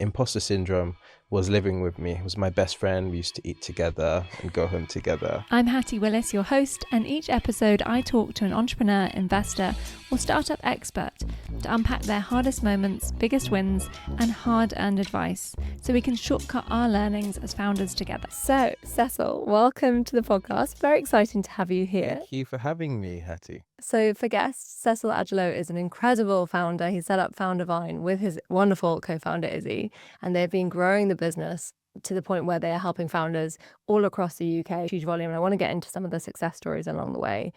imposter syndrome was living with me. It was my best friend. We used to eat together and go home together. I'm Hattie Willis, your host, and each episode I talk to an entrepreneur, investor, or startup expert to unpack their hardest moments, biggest wins, and hard-earned advice so we can shortcut our learnings as founders together. So, Cecil, welcome to the podcast. Very exciting to have you here. Thank you for having me, Hattie. So for guests, Cecil Adjalo is an incredible founder. He set up Foundervine with his wonderful co-founder, Izzy, and they've been growing the business to the point where they are helping founders all across the UK, huge volume. And I want to get into some of the success stories along the way.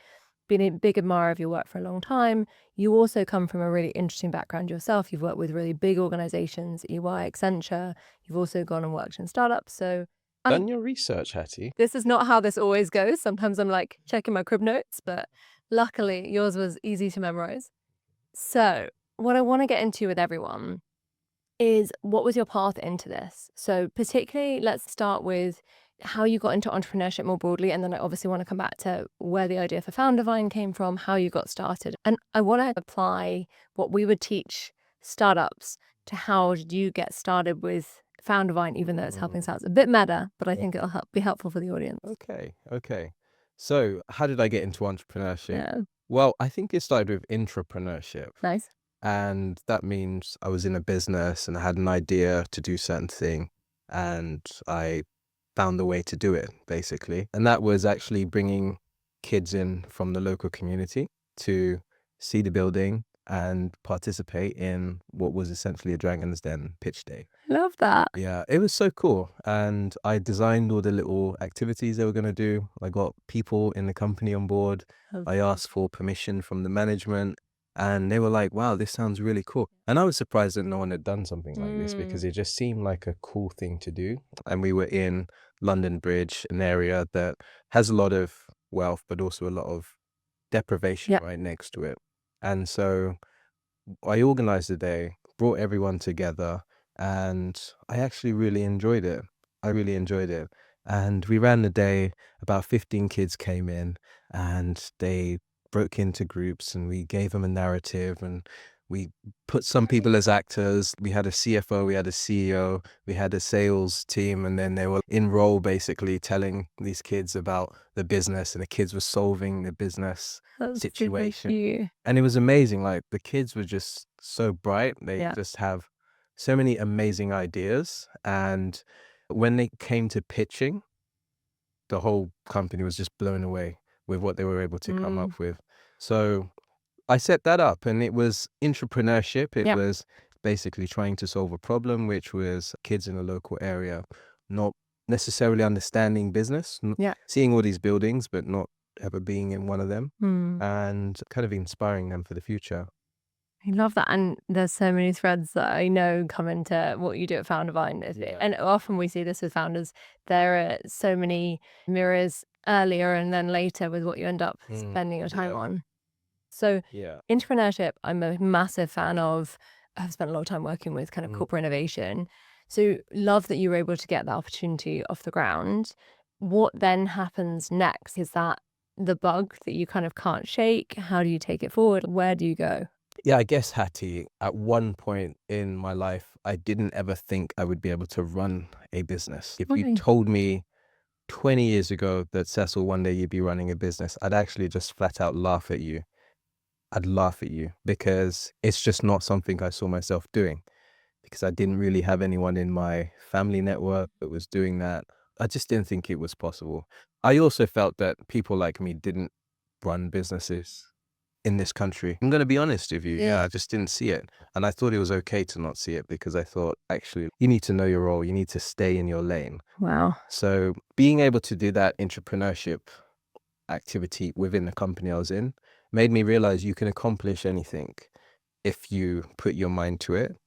Been a big admirer of your work for a long time. You also come from a really interesting background yourself. You've worked with really big organizations, EY, Accenture. You've also gone and worked in startups. So Done your research, Hattie. this is not how this always goes. Sometimes I'm like checking my crib notes, but luckily yours was easy to memorize. So what I want to get into with everyone is, what was your path into this? So particularly, let's start with how you got into entrepreneurship more broadly. And then I obviously want to come back to where the idea for Foundervine came from, how you got started. And I want to apply what we would teach startups to how did you get started with Foundervine, even though it's helping sales. A bit meta, but I think it'll be helpful for the audience. Okay. So how did I get into entrepreneurship? Yeah, Well, I think it started with intrapreneurship. nice. And that means I was in a business and I had an idea to do certain thing and I found the way to do it, basically. And that was actually bringing kids in from the local community to see the building and participate in what was essentially a Dragon's Den pitch day. Love that. Yeah, it was so cool. And I designed all the little activities they were going to do. I got people in the company on board. I asked for permission from the management and they were like, wow, this sounds really cool. And I was surprised that no one had done something like this because it just seemed like a cool thing to do. And we were in London Bridge, an area that has a lot of wealth, but also a lot of deprivation right next to it. And so I organized the day, brought everyone together, and I actually really enjoyed it. And we ran the day, about 15 kids came in and they broke into groups and we gave them a narrative and we put some people as actors. We had a CFO, we had a CEO, we had a sales team, and then they were in role basically telling these kids about the business and the kids were solving the business situation. And it was amazing. Like the kids were just so bright. They just have so many amazing ideas. And when they came to pitching, the whole company was just blown away with what they were able to come up with. So I set that up and it was entrepreneurship. It was basically trying to solve a problem, which was kids in a local area not necessarily understanding business, seeing all these buildings, but not ever being in one of them, and kind of inspiring them for the future. I love that. And there's so many threads that I know come into what you do at Foundervine. And often we see this with founders. There are so many mirrors earlier and then later with what you end up spending your time on. So entrepreneurship, I'm a massive fan of. I've spent a lot of time working with kind of corporate innovation. So love that you were able to get that opportunity off the ground. What then happens next? Is that the bug that you kind of can't shake? How do you take it forward? Where do you go? Yeah, I guess, Hattie, at one point in my life, I didn't ever think I would be able to run a business. If you told me 20 years ago that, Cecil, one day you'd be running a business, I'd actually just flat out laugh at you. I'd laugh at you because it's just not something I saw myself doing, because I didn't really have anyone in my family network that was doing that. I just didn't think it was possible. I also felt that people like me didn't run businesses in this country. I'm going to be honest with you. I just didn't see it. And I thought it was okay to not see it because I thought, actually, you need to know your role. You need to stay in your lane. Wow. So being able to do that entrepreneurship activity within the company I was in made me realize you can accomplish anything if you put your mind to it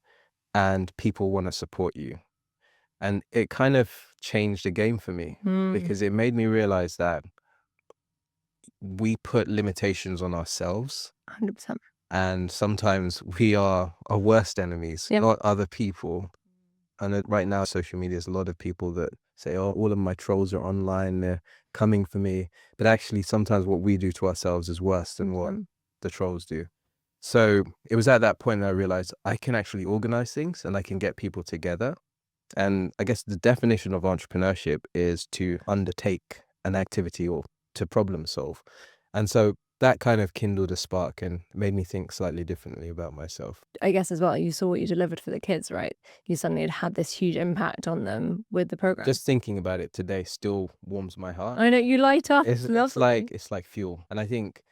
and people want to support you. And it kind of changed the game for me because it made me realize that we put limitations on ourselves 100%. and sometimes we are our worst enemies, not other people. And right now, social media is a lot of people that say, oh, all of my trolls are online, they're coming for me. But actually, sometimes what we do to ourselves is worse than what the trolls do. So it was at that point that I realized I can actually organize things and I can get people together. And I guess the definition of entrepreneurship is to undertake an activity or to problem solve. And so that kind of kindled a spark and made me think slightly differently about myself. I guess as well, you saw what you delivered for the kids, right? You suddenly had this huge impact on them with the program. Just thinking about it today still warms my heart. I know you light up. It's Lovely. like fuel. And I think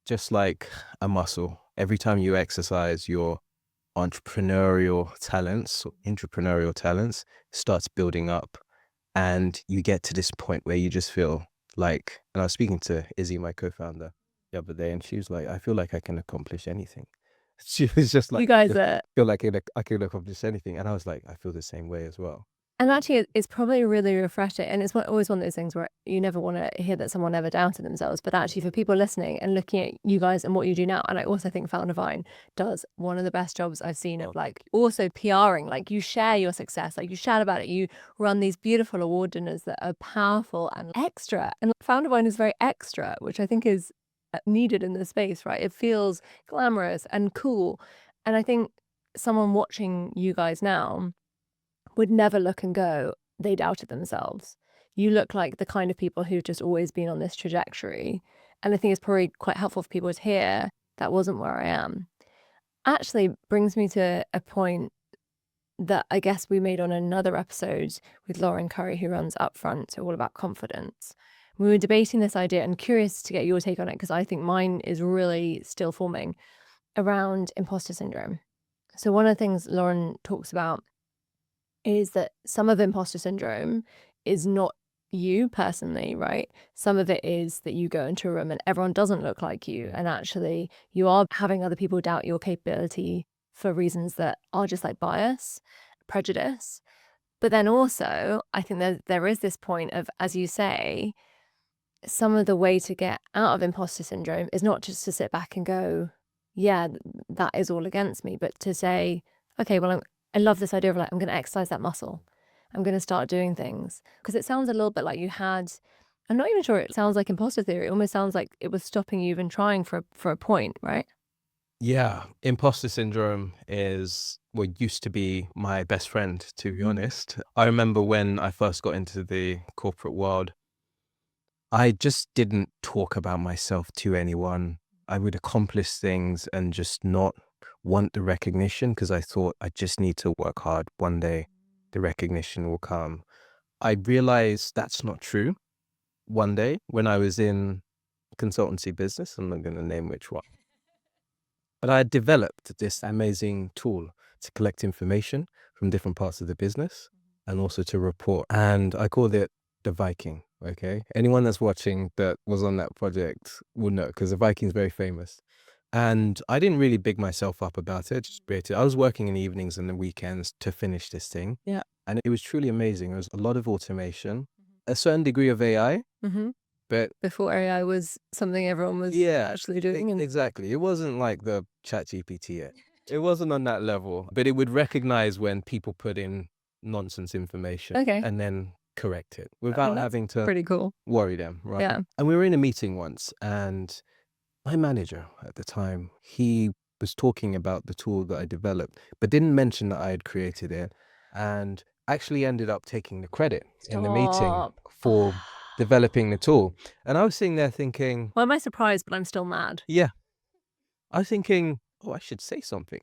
just like a muscle, every time you exercise your entrepreneurial talents or entrepreneurial talents starts building up, and you get to this point where you just feel like, and I was speaking to Izzy, my co-founder, the other day, and she was like, I feel like I can accomplish anything. She was just like, You guys just are. feel like I can accomplish anything. And I was like, I feel the same way as well. And actually, it's probably really refreshing. And it's always one of those things where you never want to hear that someone ever doubted themselves. But actually, for people listening and looking at you guys and what you do now, and I also think Foundervine does one of the best jobs I've seen of like also PRing. Like you share your success, like you shout about it. You run these beautiful award dinners that are powerful and extra. And Foundervine is very extra, which I think is needed in this space, right? It feels glamorous and cool. And I think someone watching you guys now would never look and go, they doubted themselves. You look like the kind of people who've just always been on this trajectory. And I think it's probably quite helpful for people to hear that wasn't where I am. Actually brings me to a point that I guess we made on another episode with Lauren Curry, who runs Upfront, so all about confidence. We were debating this idea and curious to get your take on it because I think mine is really still forming around imposter syndrome. So one of the things Lauren talks about is that some of imposter syndrome is not you personally, right? Some of it is that you go into a room and everyone doesn't look like you. And actually, you are having other people doubt your capability for reasons that are just like bias, prejudice. But then also, I think there is this point of, as you say, some of the way to get out of imposter syndrome is not just to sit back and go, yeah, that is all against me, but to say, okay, well, I love this idea of like, I'm going to exercise that muscle. I'm going to start doing things. Because it sounds a little bit like you had, I'm not even sure it sounds like imposter theory. It almost sounds like it was stopping you even trying for a point, right? Yeah, imposter syndrome is what used to be my best friend, to be honest. I remember when I first got into the corporate world, I just didn't talk about myself to anyone. I would accomplish things and just not want the recognition because I thought I just need to work hard. One day the recognition will come. I realized that's not true. One day when I was in consultancy business, I'm not going to name which one, but I had developed this amazing tool to collect information from different parts of the business and also to report. And I called it the Viking. Okay. Anyone that's watching that was on that project will know because the Viking is very famous. And I didn't really big myself up about it. Just created. I was working in the evenings and the weekends to finish this thing. Yeah. And it was truly amazing. It was a lot of automation, a certain degree of AI, but before AI was something everyone was actually doing. And exactly. It wasn't like the ChatGPT yet. It wasn't on that level, but it would recognize when people put in nonsense information and then correct it without having to pretty cool. worry them, right? Yeah. And we were in a meeting once and my manager at the time, he was talking about the tool that I developed, but didn't mention that I had created it and actually ended up taking the credit in the meeting Stop. for developing the tool. And I was sitting there thinking, Why am I surprised, but I'm still mad? yeah, I was thinking, oh, I should say something.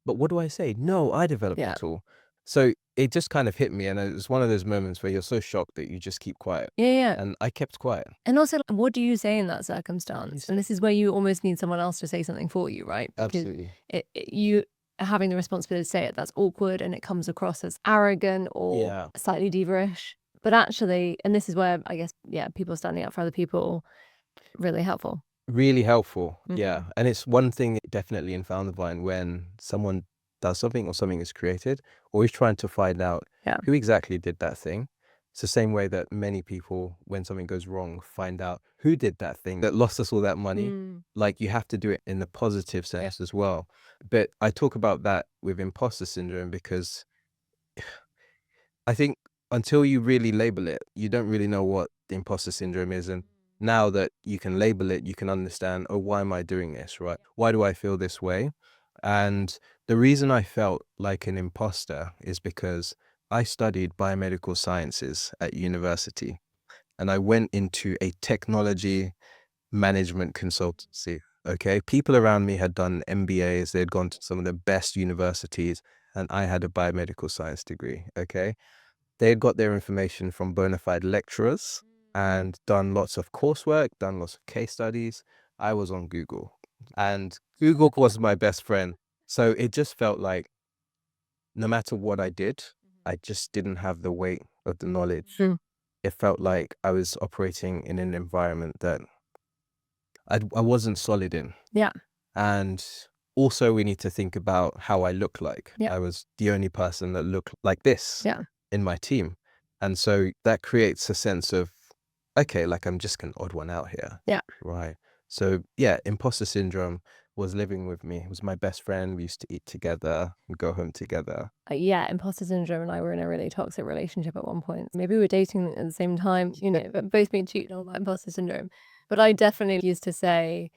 But what do I say? No, I developed the tool. So it just kind of hit me. And it was one of those moments where you're so shocked that you just keep quiet. Yeah. And I kept quiet. And also, what do you say in that circumstance? And this is where you almost need someone else to say something for you, right? Because Absolutely. You having the responsibility to say it, that's awkward and it comes across as arrogant or slightly diva-ish. But actually, and this is where I guess, people standing up for other people, really helpful. Really helpful. Yeah. And it's one thing definitely in Foundervine when someone does something or something is created, always trying to find out who exactly did that thing. It's the same way that many people, when something goes wrong, find out who did that thing that lost us all that money. Like you have to do it in the positive sense as well. But I talk about that with imposter syndrome because I think until you really label it, you don't really know what the imposter syndrome is. And Now that you can label it, you can understand, oh, why am I doing this, right? Why do I feel this way? And the reason I felt like an imposter is because I studied biomedical sciences at university, and I went into a technology management consultancy. Okay. People around me had done MBAs, they'd gone to some of the best universities, and I had a biomedical science degree. Okay. They had got their information from bona fide lecturers and done lots of coursework, done lots of case studies. I was on Google, and Google was my best friend. So it just felt like no matter what I did, I just didn't have the weight of the knowledge. Mm. It felt like I was operating in an environment that I wasn't solid in. Yeah. And also we need to think about how I look like. Yeah. I was the only person that looked like this Yeah. in my team. And so that creates a sense of, okay, like I'm just an odd one out here. Yeah. Right. So yeah, imposter syndrome was living with me. It was my best friend. We used to eat together, we'd go home together. Yeah, imposter syndrome and I were in a really toxic relationship at one point. Maybe we were dating at the same time, but both being cheated on by imposter syndrome. But I definitely used to say,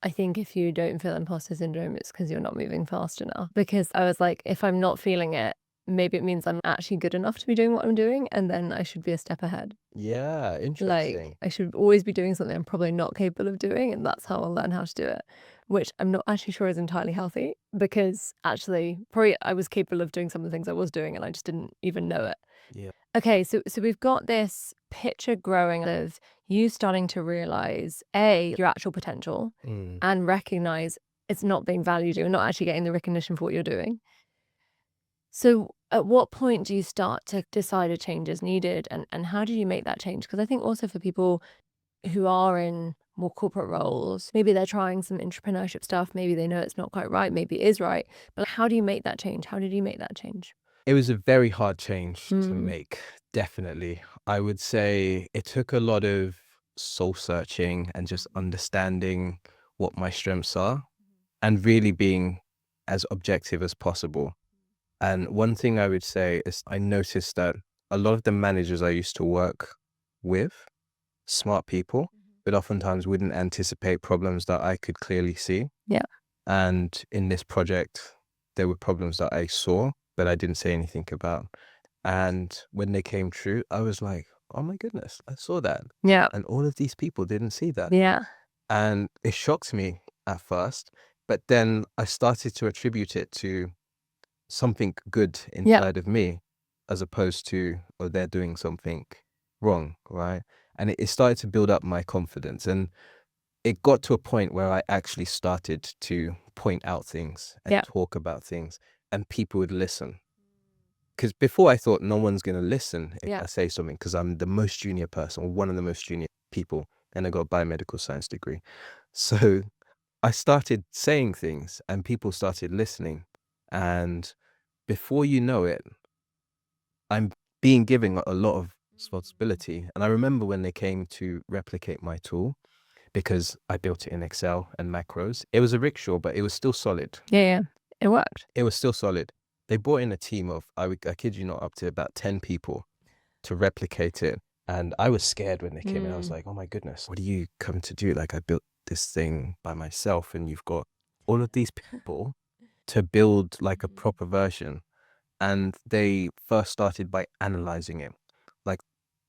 I think if you don't feel imposter syndrome, it's because you're not moving fast enough. Because I was like, if I'm not feeling it, maybe it means I'm actually good enough to be doing what I'm doing, and then I should be a step ahead. Yeah, interesting. Like, I should always be doing something I'm probably not capable of doing, and that's how I'll learn how to do it, which I'm not actually sure is entirely healthy, because actually, probably I was capable of doing some of the things I was doing, and I just didn't even know it. Yeah. Okay, so we've got this picture growing of you starting to realize, A, your actual potential, and recognize it's not being valued, you're not actually getting the recognition for what you're doing. So at what point do you start to decide a change is needed, and how do you make that change? Because I think also for people who are in more corporate roles, maybe they're trying some entrepreneurship stuff, maybe they know it's not quite right, maybe it is right, but how do you make that change? How did you make that change? It was a very hard change to Mm. make, definitely. I would say it took a lot of soul searching and just understanding what my strengths are and really being as objective as possible. And one thing I would say is I noticed that a lot of the managers I used to work with, smart people, but oftentimes wouldn't anticipate problems that I could clearly see. Yeah. And in this project, there were problems that I saw, but I didn't say anything about. And when they came true, I was like, oh my goodness, I saw that. Yeah. And all of these people didn't see that. Yeah. And it shocked me at first, but then I started to attribute it to something good Yeah. inside of me, as opposed to, oh, they're doing something wrong, right? And it started to build up my confidence. And it got to a point where I actually started to point out things and Yeah. talk about things, and people would listen. Because before I thought no one's going to listen if Yeah. I say something, because I'm the most junior person, or one of the most junior people, and I got a biomedical science degree. So I started saying things and people started listening. And before you know it, I'm being given a lot of responsibility. And I remember when they came to replicate my tool, because I built it in Excel and macros. It was a rickshaw, but it was still solid. Yeah. Yeah. It worked. It was still solid. They brought in a team of, I kid you not, up to about 10 people to replicate it. And I was scared when they came in. I was like, oh my goodness, what are you coming to do? Like, I built this thing by myself, and you've got all of these people to build like a proper version. And they first started by analyzing it, like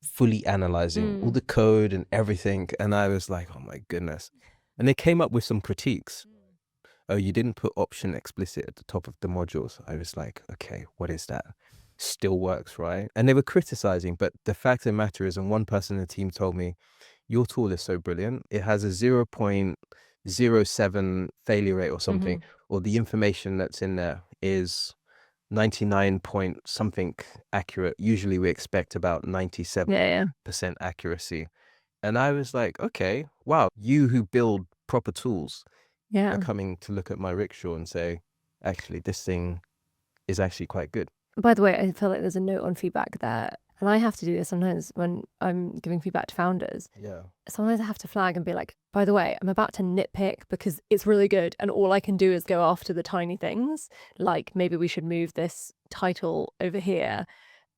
fully analyzing all the code and everything. And I was like, oh my goodness. And they came up with some critiques. Oh, you didn't put option explicit at the top of the modules. I was like, okay, what is that? Still works, right? And they were criticizing, but the fact of the matter is, and one person in the team told me, your tool is so brilliant. It has a 0.07 failure rate or something, or the information that's in there is 99 point something accurate. Usually we expect about 97% Yeah. accuracy. And I was like, okay, wow, you who build proper tools Yeah. are coming to look at my rickshaw and say, actually, this thing is actually quite good. By the way, I feel like there's a note on feedback there. And I have to do this sometimes when I'm giving feedback to founders. Yeah. Sometimes I have to flag and be like, by the way, I'm about to nitpick because it's really good. And all I can do is go after the tiny things. Like maybe we should move this title over here.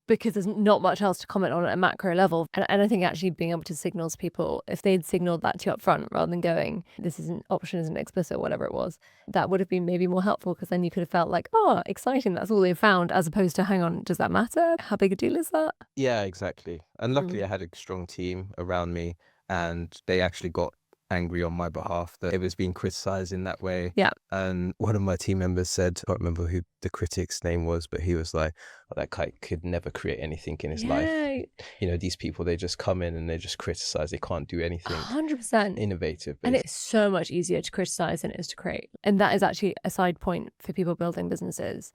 because there's not much else to comment on at a macro level. And I think actually being able to signal to people, if they'd signaled that to you up front rather than going, this isn't option isn't explicit, whatever it was, that would have been maybe more helpful, because then you could have felt like, oh, exciting, that's all they found, as opposed to, hang on, does that matter? How big a deal is that? Yeah, exactly. And luckily, Mm. I had a strong team around me, and they actually got angry on my behalf that it was being criticized in that way. Yeah. And one of my team members said, I can't remember who the critic's name was, but he was like, oh, that guy could never create anything in his life. Yeah, You know, these people, they just come in and they just criticize. They can't do anything 100%. innovative. And it's so much easier to criticize than it is to create. And that is actually a side point for people building businesses,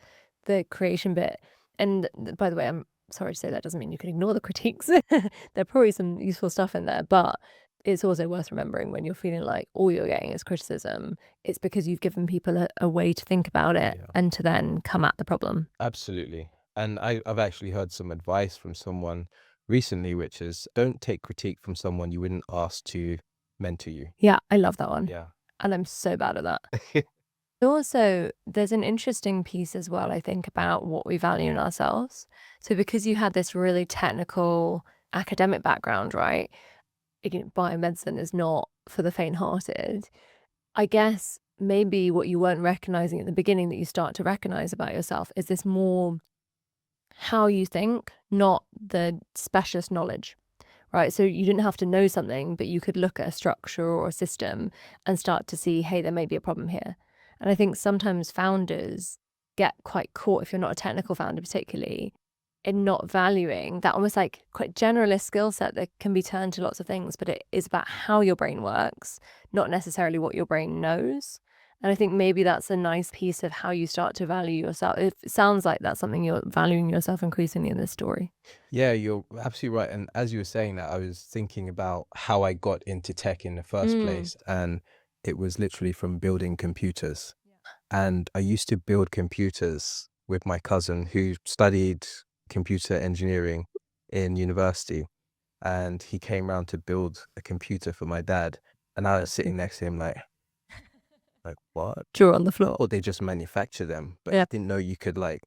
the creation bit. And by the way, I'm sorry to say that doesn't mean you can ignore the critiques. There's probably some useful stuff in there, but it's also worth remembering, when you're feeling like all you're getting is criticism, it's because you've given people a way to think about it and to then come at the problem. Absolutely. And I've actually heard some advice from someone recently, which is, don't take critique from someone you wouldn't ask to mentor you. Yeah, I love that one. Yeah. And I'm so bad at that. Also, there's an interesting piece as well, I think, about what we value in ourselves. So because you had this really technical academic background, right? Biomedicine is not for the faint-hearted. I guess maybe what you weren't recognizing at the beginning that you start to recognize about yourself is this more how you think, not the specialist knowledge, right? So you didn't have to know something, but you could look at a structure or a system and start to see, hey, there may be a problem here. And I think sometimes founders get quite caught, if you're not a technical founder particularly, in not valuing that almost like quite generalist skill set that can be turned to lots of things, but it is about how your brain works, not necessarily what your brain knows. And I think maybe that's a nice piece of how you start to value yourself. It sounds like that's something you're valuing yourself increasingly in this story. Yeah, you're absolutely right. And as you were saying that, I was thinking about how I got into tech in the first place. And it was literally from building computers. And I used to build computers with my cousin who studied computer engineering in university. And he came around to build a computer for my dad. And I was sitting next to him like what? Draw on the floor. Or they just manufacture them. But I didn't know you could like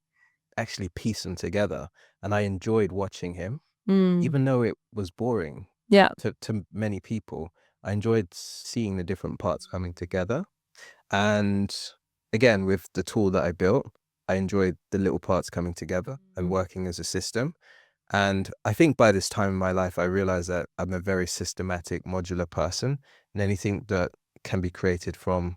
actually piece them together. And I enjoyed watching him, even though it was boring to many people. I enjoyed seeing the different parts coming together. And again, with the tool that I built, I enjoyed the little parts coming together and working as a system. And I think by this time in my life, I realized that I'm a very systematic, modular person, and anything that can be created from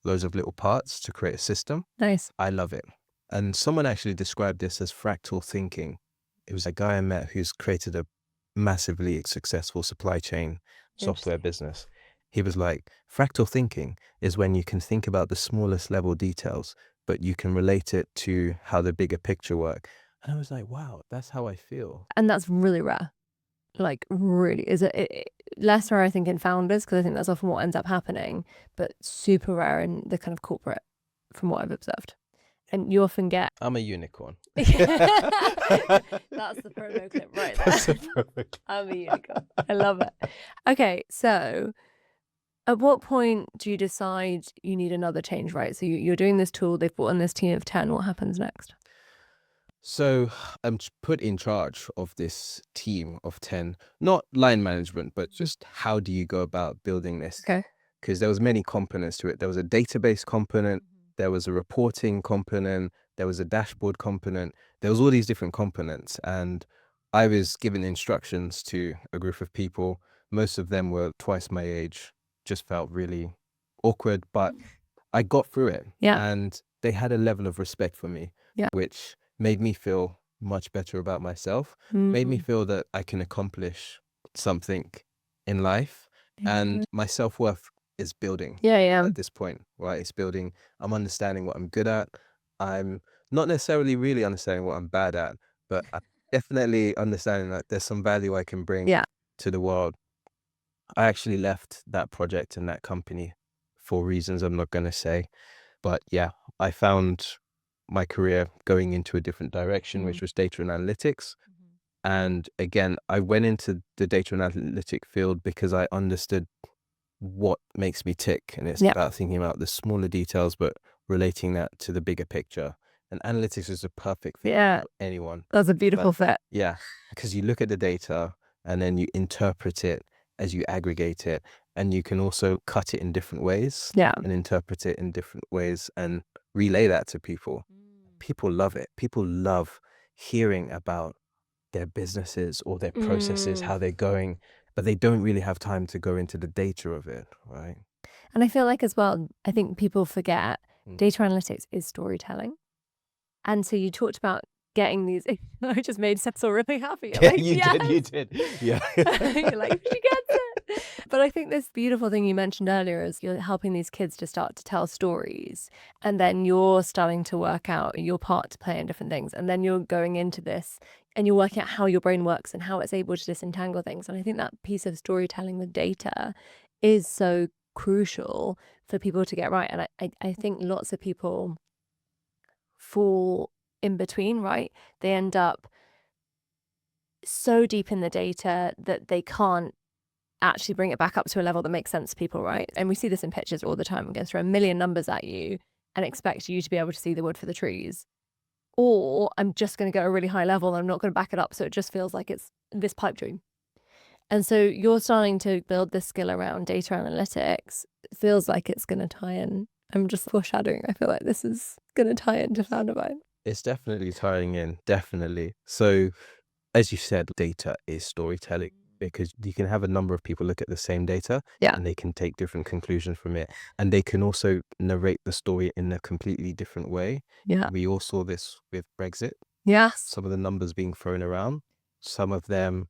loads of little parts to create a system, Nice. I love it. And someone actually described this as fractal thinking. It was a guy I met who's created a massively successful supply chain software business. He was like, fractal thinking is when you can think about the smallest level details, but you can relate it to how the bigger picture work. And I was like, wow, that's how I feel. And that's really rare. Like, really, is it less rare, I think, in founders, because I think that's often what ends up happening, but super rare in the kind of corporate, from what I've observed. And you often get... I'm a unicorn. That's the promo clip right there. That's a promo clip. I'm a unicorn. I love it. Okay, so at what point do you decide you need another change, right? So you're doing this tool, they've brought in this team of 10. What happens next? So I'm put in charge of this team of 10, not line management, but just how do you go about building this? Okay. Because there was many components to it. There was a database component, there was a reporting component, there was a dashboard component, there was all these different components. And I was given instructions to a group of people. Most of them were twice my age, just felt really awkward, but I got through it. Yeah. And they had a level of respect for me, which made me feel much better about myself, made me feel that I can accomplish something in life. And my self-worth is building at this point, right? It's building. I'm understanding what I'm good at. I'm not necessarily really understanding what I'm bad at, but I'm definitely understanding that there's some value I can bring to the world. I actually left that project and that company for reasons I'm not going to say. But yeah, I found my career going into a different direction, which was data and analytics. And again, I went into the data and analytic field because I understood what makes me tick. And it's about thinking about the smaller details, but relating that to the bigger picture. And analytics is a perfect fit Yeah, for anyone. that's a beautiful fit. Yeah, because you look at the data and then you interpret it as you aggregate it, and you can also cut it in different ways Yeah. and interpret it in different ways and relay that to people. People love it. People love hearing about their businesses or their processes, how they're going, but they don't really have time to go into the data of it, right? And I feel like as well, I think people forget data analytics is storytelling. And so you talked about getting these. I just made Cecil really happy. I'm Yeah, like, you yes. did, you did. Yeah. You're like, she gets it. But I think this beautiful thing you mentioned earlier is you're helping these kids to start to tell stories. And then you're starting to work out your part to play in different things. And then you're going into this and you're working out how your brain works and how it's able to disentangle things. And I think that piece of storytelling with data is so crucial for people to get right. And I think lots of people fall in between, right? They end up so deep in the data that they can't actually bring it back up to a level that makes sense to people, right? And we see this in pitches all the time. We're going to throw a million numbers at you and expect you to be able to see the wood for the trees. Or I'm just going to go at a really high level and I'm not going to back it up. So it just feels like it's this pipe dream. And so you're starting to build this skill around data analytics. It feels like it's going to tie in. I'm just foreshadowing. I feel like this is going to tie into Foundervine. It's definitely tying in, definitely. So, as you said, data is storytelling because you can have a number of people look at the same data and they can take different conclusions from it. And they can also narrate the story in a completely different way. Yeah. We all saw this with Brexit. Yes. Some of the numbers being thrown around, some of them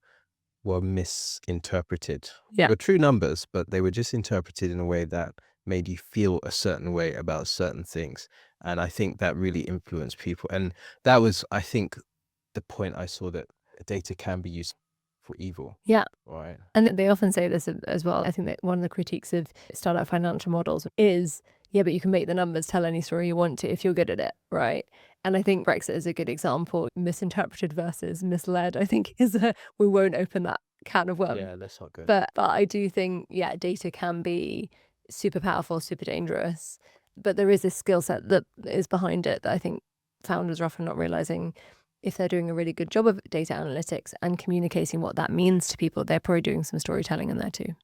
were misinterpreted. Yeah. They were true numbers, but they were just interpreted in a way that made you feel a certain way about certain things. And I think that really influenced people. And that was, I think, the point I saw that data can be used for evil. Yeah. Right. And they often say this as well. I think that one of the critiques of startup financial models is, yeah, but you can make the numbers tell any story you want to if you're good at it, right? And I think Brexit is a good example. Misinterpreted versus misled, I think, we won't open that can of worms. Yeah, that's not good. But I do think, yeah, data can be super powerful, super dangerous. But there is a skill set that is behind it that I think founders are often not realizing. If they're doing a really good job of data analytics and communicating what that means to people, they're probably doing some storytelling in there too.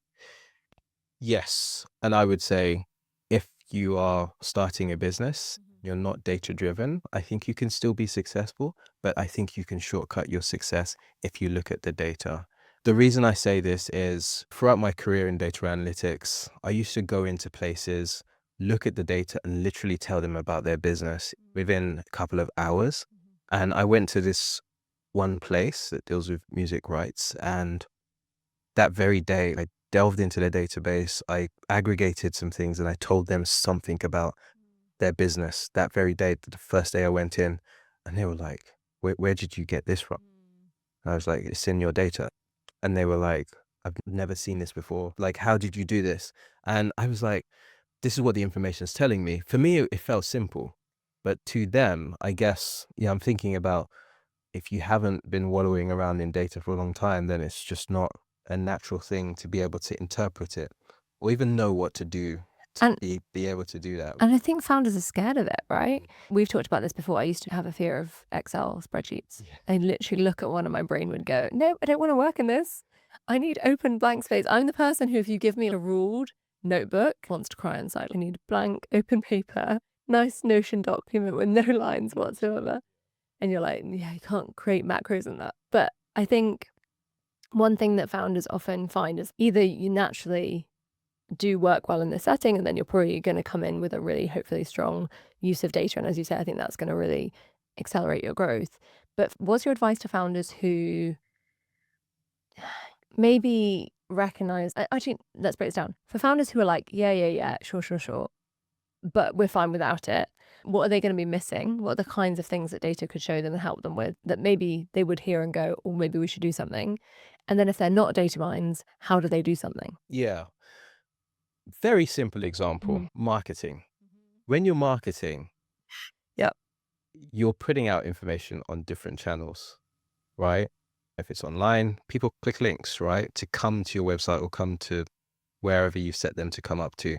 Yes. And I would say if you are starting a business, you're not data driven, I think you can still be successful, but I think you can shortcut your success if you look at the data. The reason I say this is throughout my career in data analytics, I used to go into places, look at the data and literally tell them about their business within a couple of hours. And I went to this one place that deals with music rights, and that very day I delved into their database, I aggregated some things and I told them something about their business that very day, the first day I went in, and they were like, where did you get this from? And I was like, it's in your data. And they were like, I've never seen this before. Like, how did you do this? And I was like, this is what the information is telling me. For me, it felt simple, but to them, I guess, yeah, I'm thinking about if you haven't been wallowing around in data for a long time, then it's just not a natural thing to be able to interpret it or even know what to do to And be able to do that. And I think founders are scared of it, right? We've talked about this before. I used to have a fear of Excel spreadsheets. Yeah. I literally look at one and my brain would go, no, I don't want to work in this. I need open blank space. I'm the person who, if you give me a ruled notebook, wants to cry inside. I need blank open paper, nice Notion document with no lines whatsoever. And you're like, yeah, you can't create macros in that. But I think one thing that founders often find is either you naturally do work well in this setting, and then you're probably going to come in with a really hopefully strong use of data. And as you say, I think that's going to really accelerate your growth. But what's your advice to founders who maybe recognize, actually, let's break this down. For founders who are like, yeah, sure, but we're fine without it, what are they going to be missing? What are the kinds of things that data could show them and help them with that maybe they would hear and go, oh, maybe we should do something? And then if they're not data minds, how do they do something? Yeah. Very simple example, marketing. When you're marketing, Yep. you're putting out information on different channels, right? If it's online, people click links, right, to come to your website or come to wherever you set them to come up to.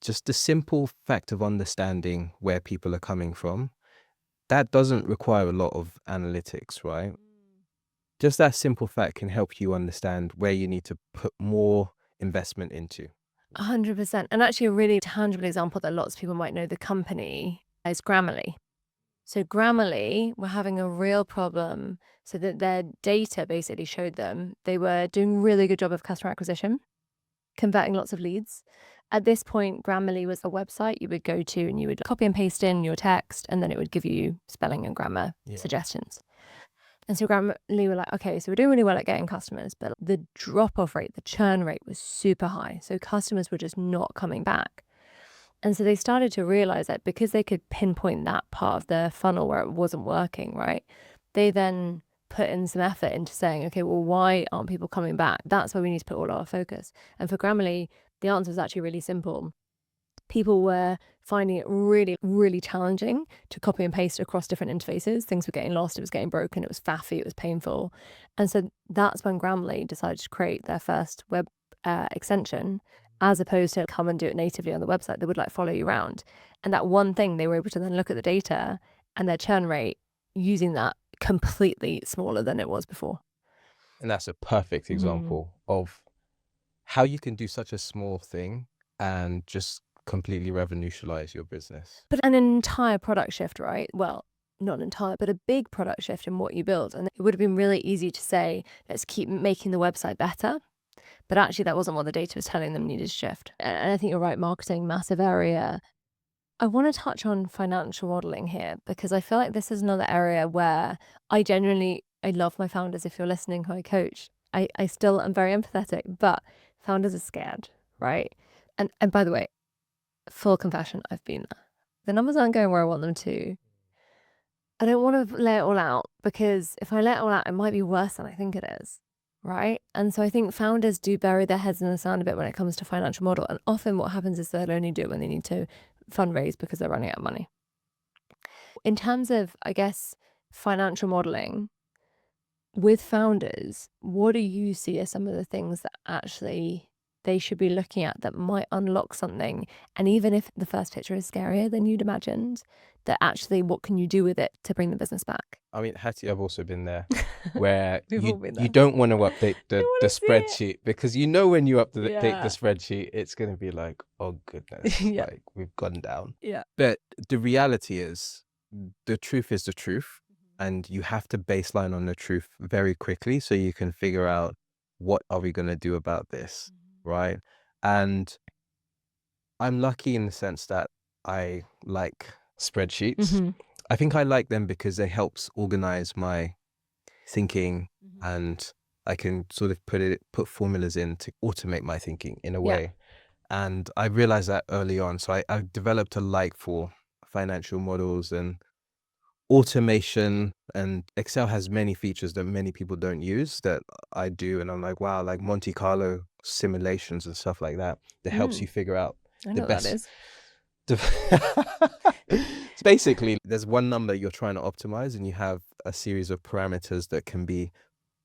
Just the simple fact of understanding where people are coming from that doesn't require a lot of analytics, right? Just that simple fact can help you understand where you need to put more investment into. 100%. And actually, a really tangible example that lots of people might know the company is Grammarly. So Grammarly were having a real problem, so that their data basically showed them they were doing a really good job of customer acquisition, converting lots of leads. At this point, Grammarly was a website you would go to and you would copy and paste in your text, and then it would give you spelling and grammar suggestions. And so Grammarly were like, okay, so we're doing really well at getting customers, but the drop-off rate, the churn rate was super high. So customers were just not coming back. And so they started to realize that because they could pinpoint that part of their funnel where it wasn't working, right? They then put in some effort into saying, okay, well, why aren't people coming back? That's where we need to put all our focus. And for Grammarly, the answer was actually really simple. People were finding it really, really challenging to copy and paste across different interfaces. Things were getting lost, it was getting broken, it was faffy, it was painful. And so that's when Grammarly decided to create their first web extension, as opposed to come and do it natively on the website. They would like follow you around. And that one thing, they were able to then look at the data and their churn rate using that completely smaller than it was before. And that's a perfect example of how you can do such a small thing and just completely revolutionize your business. But an entire product shift, right? Well, not an entire, but a big product shift in what you build. And it would have been really easy to say, let's keep making the website better. But actually, that wasn't what the data was telling them needed to shift. And I think you're right, marketing, massive area. I want to touch on financial modeling here, because I feel like this is another area where I love my founders. If you're listening, who I coach, I still am very empathetic, but founders are scared, right? And by the way, full confession, I've been there. The numbers aren't going where I want them to. I don't want to lay it all out, because if I let it all out, it might be worse than I think it is, right? And so I think founders do bury their heads in the sand a bit when it comes to financial model. And often what happens is they'll only do it when they need to fundraise because they're running out of money. In terms of, I guess, financial modeling with founders, what do you see as some of the things that actually they should be looking at that might unlock something? And even if the first picture is scarier than you'd imagined, that actually, what can you do with it to bring the business back? I mean, Hattie, I've also been there where We've all been there. you don't want to update the wanna see it. spreadsheet, because you know when you update the spreadsheet, it's going to be like, oh goodness, Yeah. like we've gone down. Yeah. But the reality is, the truth is the truth. And you have to baseline on the truth very quickly so you can figure out, what are we going to do about this, right? And I'm lucky in the sense that I like spreadsheets. I think I like them because they helps organize my thinking, and I can sort of put formulas in to automate my thinking in a way. And I realized that early on. So I developed a like for financial models and automation, and Excel has many features that many people don't use that I do. And I'm like, wow, like Monte Carlo simulations and stuff like that helps you figure out I know the what that best. is. It's basically, there's one number you're trying to optimize, and you have a series of parameters that can be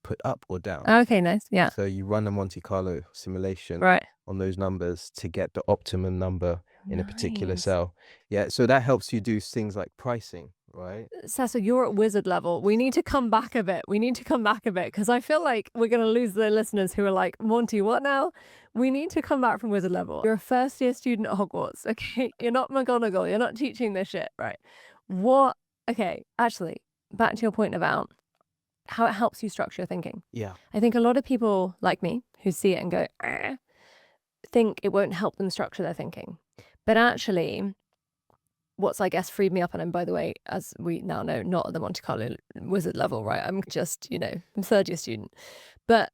put up or down. Okay, nice. Yeah. So you run a Monte Carlo simulation Right. on those numbers to get the optimum number in a particular Nice. cell. Yeah, so that helps you do things like pricing, right? Cecil, you're at wizard level. We need to come back a bit. Because I feel like we're going to lose the listeners who are like, Monty, what now? We need to come back from wizard level. You're a first year student at Hogwarts, okay? You're not McGonagall. You're not teaching this shit, right? What? Okay, actually, back to your point about how it helps you structure your thinking. Yeah. I think a lot of people like me who see it and go, think it won't help them structure their thinking. But actually, what's, I guess, freed me up, and I'm, by the way, as we now know, not at the Monte Carlo wizard level, right? I'm just, I'm third year student. But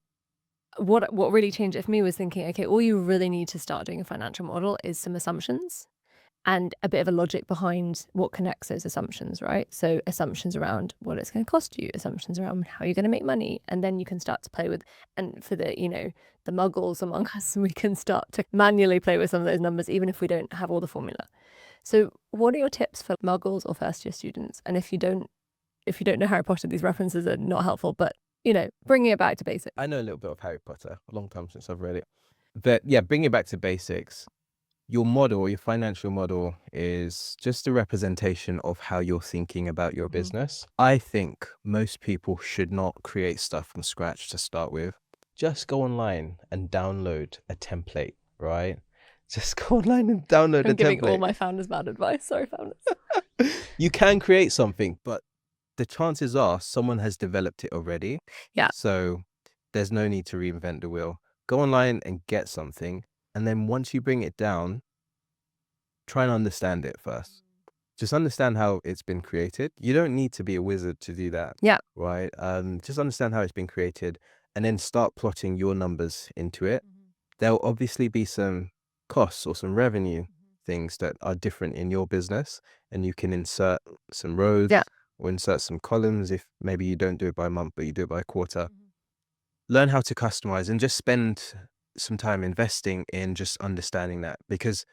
what really changed it for me was thinking, okay, all you really need to start doing a financial model is some assumptions and a bit of a logic behind what connects those assumptions, right? So assumptions around what it's going to cost you, assumptions around how you're going to make money, and then you can start to play with, and for the, the muggles among us, we can start to manually play with some of those numbers, even if we don't have all the formula. So what are your tips for muggles or first year students? And if you don't know Harry Potter, these references are not helpful, but bringing it back to basics. I know a little bit of Harry Potter, a long time since I've read it. But yeah, bringing it back to basics, your model, your financial model is just a representation of how you're thinking about your business. I think most people should not create stuff from scratch to start with. Just go online and download a template, right? Just go online and download a I'm giving all template. my founders bad advice. Sorry, founders. You can create something, but the chances are someone has developed it already. Yeah. So there's no need to reinvent the wheel. Go online and get something. And then once you bring it down, try and understand it first. Just understand how it's been created. You don't need to be a wizard to do that. Yeah. Right? Just understand how it's been created and then start plotting your numbers into it. There'll obviously be some costs or some revenue things that are different in your business, and you can insert some rows or insert some columns if maybe you don't do it by month, but you do it by quarter. Learn how to customize and just spend some time investing in just understanding that, because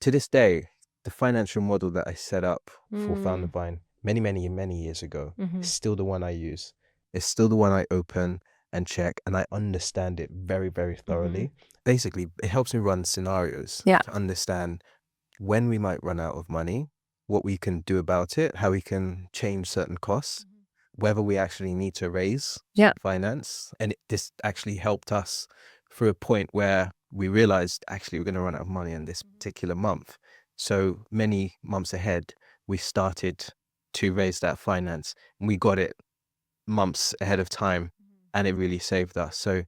to this day, the financial model that I set up for Foundervine many years ago is still the one I use. It's still the one I open and check, and I understand it very, very thoroughly. Basically, it helps me run scenarios to understand when we might run out of money, what we can do about it, how we can change certain costs, whether we actually need to raise finance. And this actually helped us through a point where we realized actually we're going to run out of money in this particular month. So many months ahead, we started to raise that finance, and we got it months ahead of time, and it really saved us. So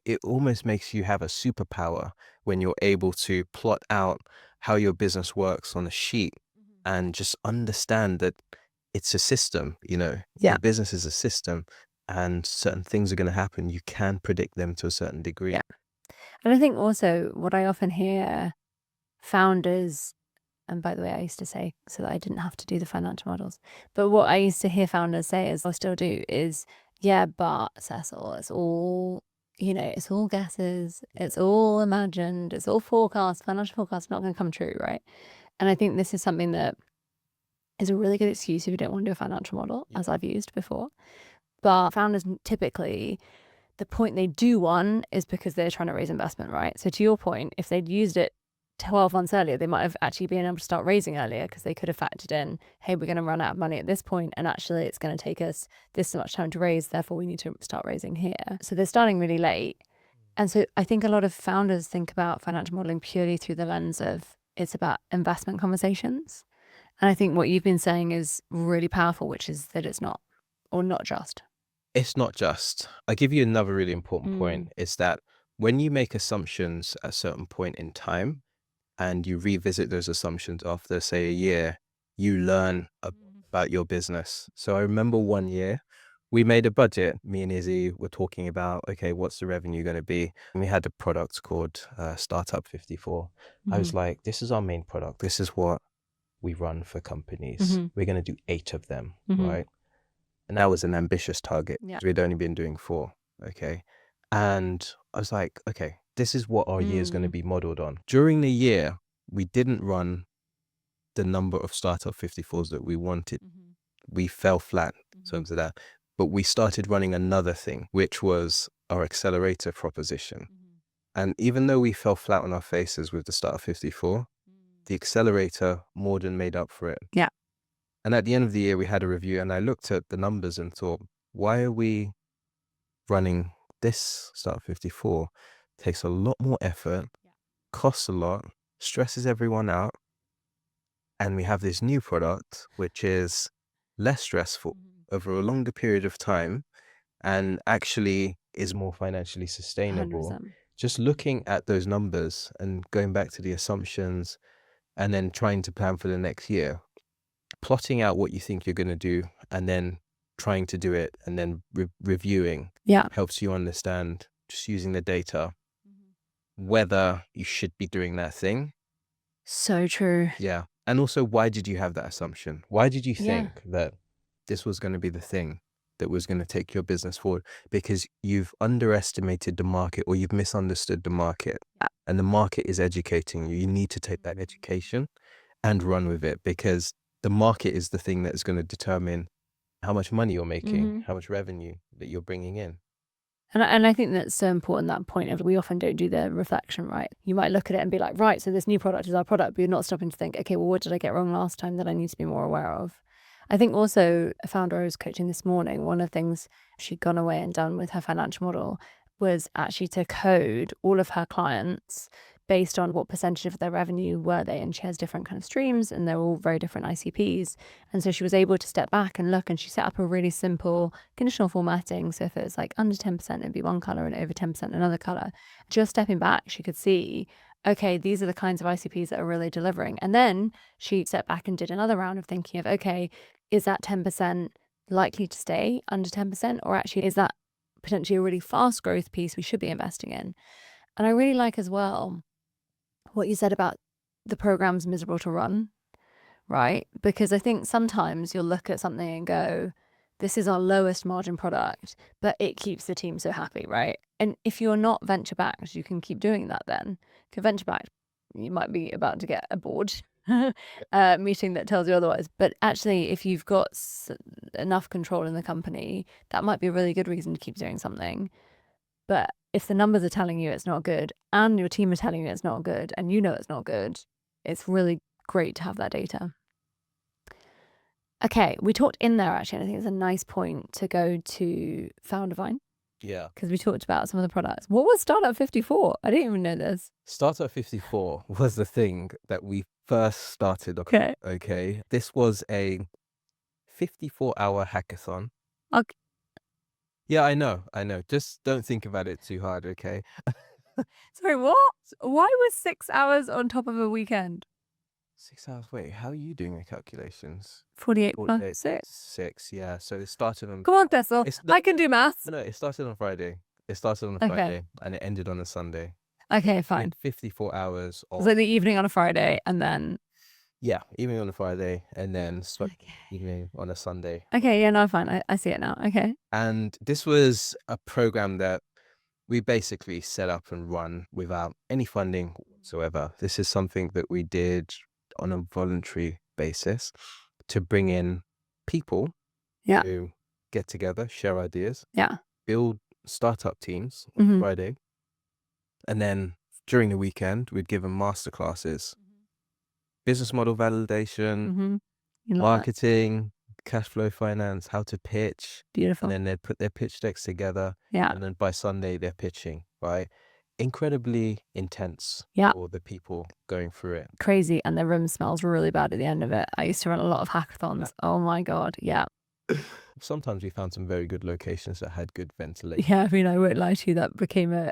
it almost makes you have a superpower when you're able to plot out how your business works on a sheet and just understand that it's a system, your business is a system, and certain things are going to happen. You can predict them to a certain degree. Yeah. And I think also what I often hear founders, and by the way, I used to say so that I didn't have to do the financial models, but what I used to hear founders say, as I still do, is, yeah, but Cecil, it's all, it's all guesses, it's all imagined, it's all forecast, financial forecast, not going to come true, right? And I think this is something that is a really good excuse if you don't want to do a financial model, as I've used before. But founders typically, the point they do one is because they're trying to raise investment, right? So to your point, if they'd used it 12 months earlier, they might have actually been able to start raising earlier, because they could have factored in, hey, we're going to run out of money at this point, and actually it's going to take us this much time to raise, therefore we need to start raising here. So they're starting really late. And so I think a lot of founders think about financial modeling purely through the lens of it's about investment conversations. And I think what you've been saying is really powerful, which is that it's not, or not just. It's not just. I give you another really important point, is that when you make assumptions at a certain point in time and you revisit those assumptions after, say, a year, you learn about your business. So I remember one year we made a budget. Me and Izzy were talking about, okay, what's the revenue going to be? And we had a product called Startup 54. I was like, this is our main product. This is what we run for companies. We're going to do 8 of them, right? And that was an ambitious target. We'd only been doing 4. Okay. And I was like, okay, this is what our year is going to be modeled on. During the year, we didn't run the number of Startup 54s that we wanted. We fell flat in terms of that. But we started running another thing, which was our accelerator proposition. And even though we fell flat on our faces with the Startup 54, the accelerator more than made up for it. Yeah. And at the end of the year, we had a review, and I looked at the numbers and thought, why are we running this Startup 54? It takes a lot more effort, costs a lot, stresses everyone out. And we have this new product, which is less stressful over a longer period of time and actually is more financially sustainable. 100%. Just looking at those numbers and going back to the assumptions and then trying to plan for the next year, plotting out what you think you're going to do and then trying to do it and then reviewing helps you understand, just using the data, whether you should be doing that thing. So true. Yeah. And also, why did you have that assumption? Why did you think that this was going to be the thing that was going to take your business forward? Because you've underestimated the market, or you've misunderstood the market, and the market is educating you. You need to take that education and run with it, because the market is the thing that is going to determine how much money you're making, how much revenue that you're bringing in. And I think that's so important, that point of we often don't do the reflection, right? You might look at it and be like, right, so this new product is our product, but you're not stopping to think, okay, well, what did I get wrong last time that I need to be more aware of? I think also a founder I was coaching this morning, one of the things she'd gone away and done with her financial model was actually to code all of her clients based on what percentage of their revenue were they. And she has different kind of streams and they're all very different ICPs. And so she was able to step back and look, and she set up a really simple conditional formatting. So if it was like under 10%, it'd be one color, and over 10%, another color. Just stepping back, she could see, okay, these are the kinds of ICPs that are really delivering. And then she stepped back and did another round of thinking of, okay, is that 10% likely to stay under 10%? Or actually, is that potentially a really fast growth piece we should be investing in? And I really like as well what you said about the program's miserable to run, right? Because I think sometimes you'll look at something and go, this is our lowest margin product, but it keeps the team so happy, right? And if you're not venture backed, you can keep doing that then. If you're venture backed, you might be about to get a board meeting that tells you otherwise. But actually, if you've got enough control in the company, that might be a really good reason to keep doing something. But if the numbers are telling you it's not good and your team are telling you it's not good and you know it's not good, it's really great to have that data. Okay, we talked in there actually, and I think it's a nice point to go to Foundervine. Yeah. Because we talked about some of the products. What was Startup 54? I didn't even know this. Startup 54 was the thing that we first started. Okay. This was a 54-hour hackathon. Okay. Yeah, I know. Just don't think about it too hard, okay? Sorry, what? Why was 6 hours on top of a weekend? 6 hours. Wait, how are you doing the calculations? 48 plus 6. 6, yeah. So it started on. Come on, Cecil. I can do maths. No, it started on Friday. Friday and it ended on a Sunday. Okay, fine. 54 hours. It was like the evening on a Friday and then. Yeah, evening on a Friday and then evening on a Sunday. Okay, yeah, no, fine. I see it now. Okay. And this was a program that we basically set up and run without any funding whatsoever. This is something that we did on a voluntary basis to bring in people to get together, share ideas, build startup teams on Friday. And then during the weekend, we'd give them masterclasses, business model validation, marketing, cash flow finance, how to pitch. Beautiful. And then they'd put their pitch decks together. Yeah. And then by Sunday, they're pitching, right? Incredibly intense for the people going through it. Crazy. And the room smells really bad at the end of it. I used to run a lot of hackathons. Oh my God. Yeah. Sometimes we found some very good locations that had good ventilation. Yeah, I mean, I won't lie to you, that became a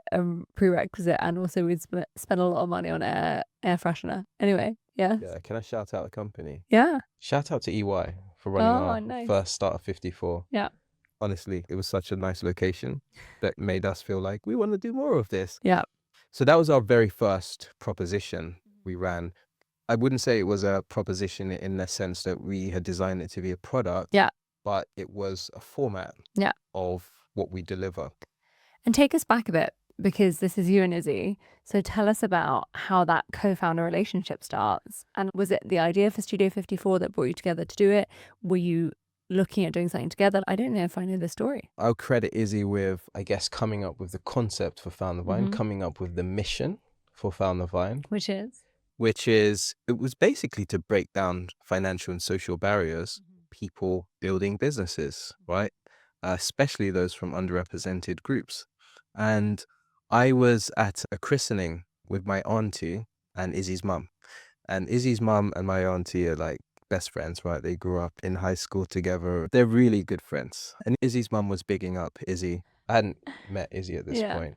prerequisite. And also we'd spend a lot of money on air freshener. Anyway, yeah. Can I shout out a company? Yeah. Shout out to EY for running our first Startup 54. Yeah. Honestly, it was such a nice location that made us feel like we want to do more of this. Yeah. So that was our very first proposition we ran. I wouldn't say it was a proposition in the sense that we had designed it to be a product. Yeah. But it was a format of what we deliver. And take us back a bit, because this is you and Izzy. So tell us about how that co-founder relationship starts. And was it the idea for Studio 54 that brought you together to do it? Were you looking at doing something together? I don't know if I know the story. I'll credit Izzy with, I guess, coming up with the concept for Foundervine, coming up with the mission for Foundervine. Which is, it was basically to break down financial and social barriers, people building businesses, right? Especially those from underrepresented groups. And I was at a christening with my auntie and Izzy's mum. And Izzy's mum and my auntie are like best friends, right? They grew up in high school together. They're really good friends. And Izzy's mum was bigging up Izzy. I hadn't met Izzy at this point.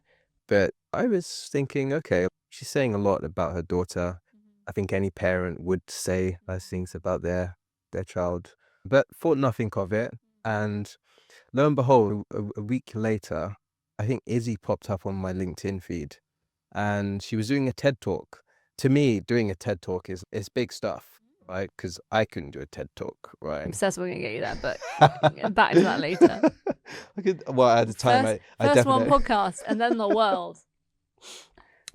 But I was thinking, okay, she's saying a lot about her daughter. I think any parent would say nice things about their child, but thought nothing of it. And lo and behold, a week later, I think Izzy popped up on my LinkedIn feed and she was doing a TED Talk. To me, doing a TED Talk is big stuff, right? Because I couldn't do a TED Talk, right? I'm obsessed we're going to get you that, but back to that later. At the time, I first one podcast and then the world.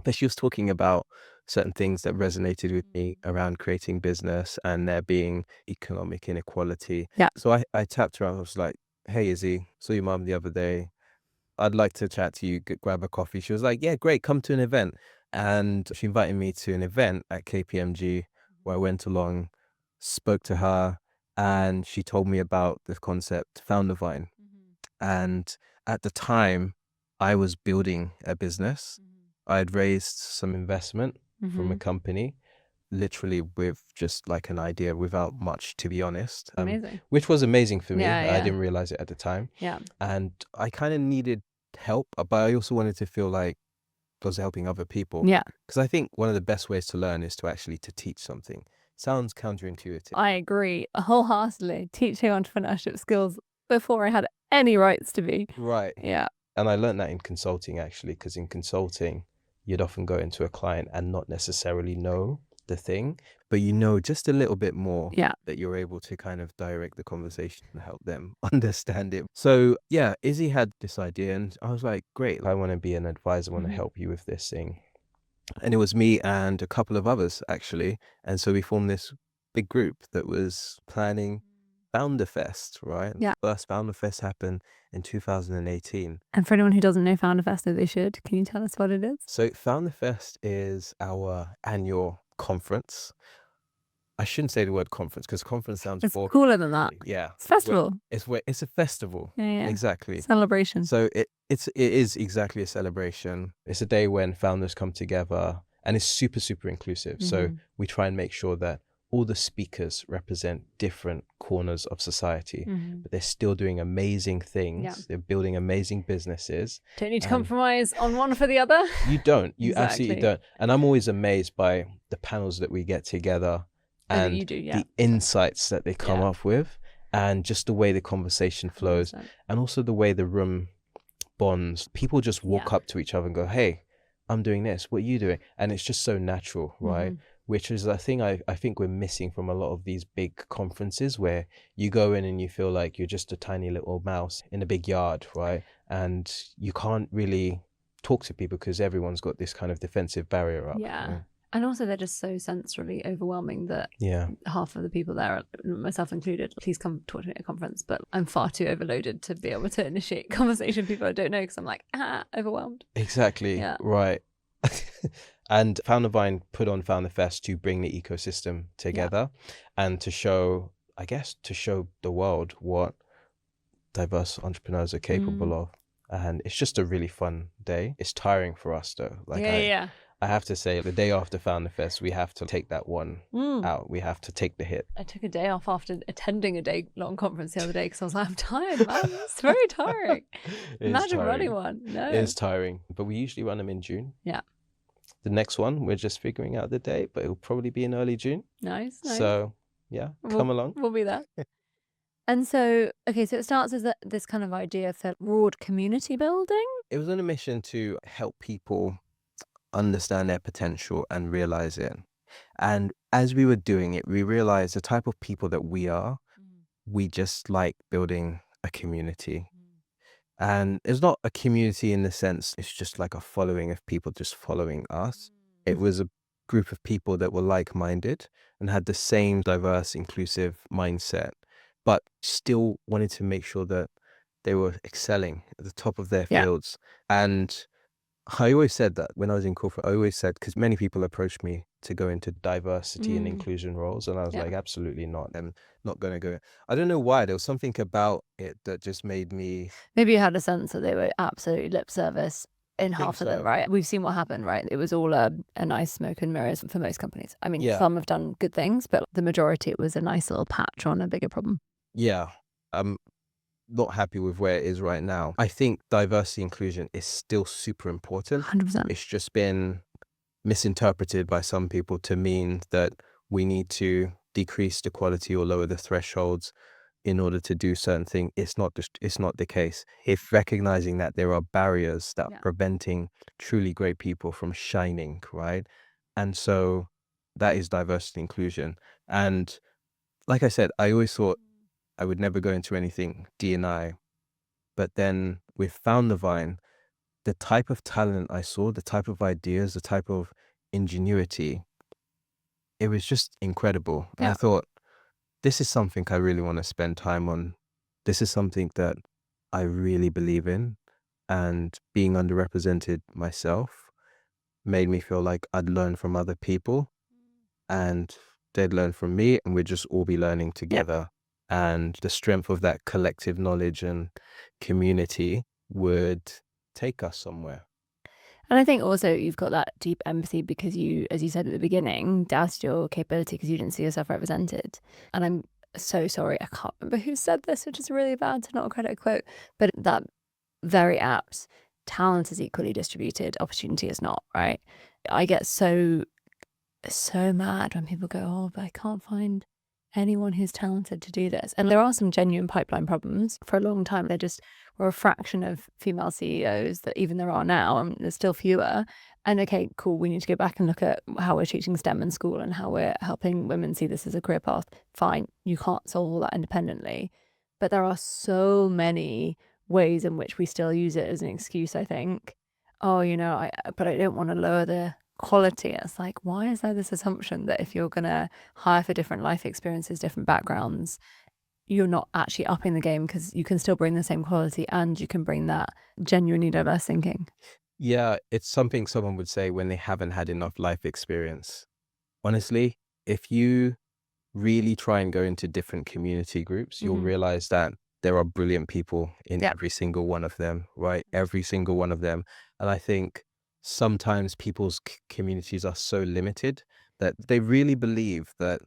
But she was talking about certain things that resonated with me around creating business and there being economic inequality. Yeah. So I tapped her. I was like, hey, Izzy, saw your mum the other day. I'd like to chat to you, grab a coffee. She was like, yeah, great, come to an event. And she invited me to an event at KPMG where I went along, spoke to her, and she told me about the concept Foundervine. And at the time, I was building a business. I had raised some investment from a company, literally with just like an idea without much, to be honest. Amazing. Which was amazing for me. Yeah, I yeah. didn't realize it at the time. Yeah. And I kind of needed help, but I also wanted to feel like I was helping other people. Yeah. Because I think one of the best ways to learn is to actually to teach something. Sounds counterintuitive. I agree wholeheartedly. Teaching entrepreneurship skills before I had any rights to be. Right. Yeah. And I learned that in consulting, actually, because in consulting, you'd often go into a client and not necessarily know the thing, but you know just a little bit more, Yeah. that you're able to kind of direct the conversation and help them understand it. So yeah, Izzy had this idea and I was like, great, I want to be an advisor, I want to help you with this thing. And it was me and a couple of others, actually. And so we formed this big group that was planning Founder Fest, right? Yeah. First Founder Fest happened in 2018. And for anyone who doesn't know Founder Fest, they should. Can you tell us what it is? So Founder Fest is our annual conference. I shouldn't say the word conference because conference sounds It's more cooler than that. Yeah. It's festival. It's a festival. Yeah, yeah. Exactly. Celebration. So it is exactly a celebration. It's a day when founders come together and it's super, super inclusive. So we try and make sure that all the speakers represent different corners of society, but they're still doing amazing things. Yeah. They're building amazing businesses. Don't need to compromise on one for the other. You don't. You Exactly. absolutely don't. And I'm always amazed by the panels that we get together and you do, yeah. the insights that they come up with and just the way the conversation flows 100%. and also the way the room bonds. People just walk up to each other and go, hey, I'm doing this. What are you doing? And it's just so natural, right? Which is a thing I think we're missing from a lot of these big conferences where you go in and you feel like you're just a tiny little mouse in a big yard, right? And you can't really talk to people because everyone's got this kind of defensive barrier up. Yeah. Right? And also they're just so sensorily overwhelming that half of the people there, myself included, please come talk to me at a conference, but I'm far too overloaded to be able to initiate conversation with people I don't know because I'm like, overwhelmed. Exactly. Yeah. Right. And Foundervine put on Founder Fest to bring the ecosystem together and to show, I guess, to show the world what diverse entrepreneurs are capable of. And it's just a really fun day. It's tiring for us though. Like I have to say, the day after Founder Fest, we have to take that one out. We have to take the hit. I took a day off after attending a day-long conference the other day because I was like, I'm tired, man. It's very tiring. Imagine running one. No. It is tiring. But we usually run them in June. Yeah. The next one, we're just figuring out the date, but it'll probably be in early June. Nice. So, yeah, come along. We'll be there. And so, okay, so it starts as this kind of idea for broad community building. It was on a mission to help people understand their potential and realize it. And as we were doing it, we realized the type of people that we are, we just like building a community. And it's not a community in the sense it's just like a following of people just following us. It was a group of people that were like-minded and had the same diverse, inclusive mindset, but still wanted to make sure that they were excelling at the top of their fields. And I always said that when I was in corporate, I always said, because many people approached me to go into diversity and inclusion roles. And I was like, absolutely not. I'm not going to go. I don't know why. There was something about it that just made me. Maybe you had a sense that they were absolutely lip service in half of them, right? We've seen what happened, right? It was all a nice smoke and mirrors for most companies. I mean, some have done good things, but the majority, it was a nice little patch on a bigger problem. Yeah. I'm not happy with where it is right now. I think diversity inclusion is still super important. 100%. It's just been misinterpreted by some people to mean that we need to decrease the quality or lower the thresholds in order to do certain things. It's not the case. If recognizing that there are barriers that are preventing truly great people from shining, right? And so that is diversity inclusion. And like I said, I always thought I would never go into anything D&I, but then with Foundervine, the type of talent I saw, the type of ideas, the type of ingenuity, it was just incredible. And I thought, this is something I really want to spend time on. This is something that I really believe in. and being underrepresented myself made me feel like I'd learn from other people and they'd learn from me, and we'd just all be learning together. And the strength of that collective knowledge and community would take us somewhere. And I think also you've got that deep empathy because you, as you said at the beginning, doubted your capability because you didn't see yourself represented. And I'm so sorry, I can't remember who said this, which is really bad to not credit a quote, but that very apt. Talent is equally distributed, opportunity is not, right? I get so mad when people go, oh, but I can't find anyone who's talented to do this. And there are some genuine pipeline problems. For a long time, there just were a fraction of female CEOs that even there are now, and there's still fewer. And okay, cool, we need to go back and look at how we're teaching STEM in school and how we're helping women see this as a career path. Fine, you can't solve all that independently. But there are so many ways in which we still use it as an excuse, I think. Oh, but I don't want to lower the quality. It's like, why is there this assumption that if you're going to hire for different life experiences, different backgrounds, you're not actually upping the game because you can still bring the same quality and you can bring that genuinely diverse thinking? Yeah, it's something someone would say when they haven't had enough life experience. Honestly, if you really try and go into different community groups, you'll realize that there are brilliant people in every single one of them, right? Every single one of them. And I think sometimes people's communities are so limited that they really believe that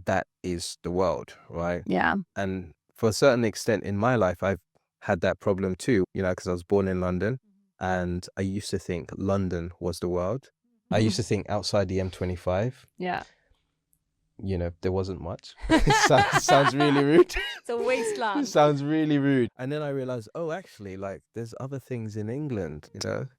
that is the world, right? Yeah. And for a certain extent in my life, I've had that problem too, because I was born in London and I used to think London was the world. I used to think outside the M25, Yeah. there wasn't much. Sounds really rude. It's a wasteland. Sounds really rude. And then I realized, oh, actually, like there's other things in England,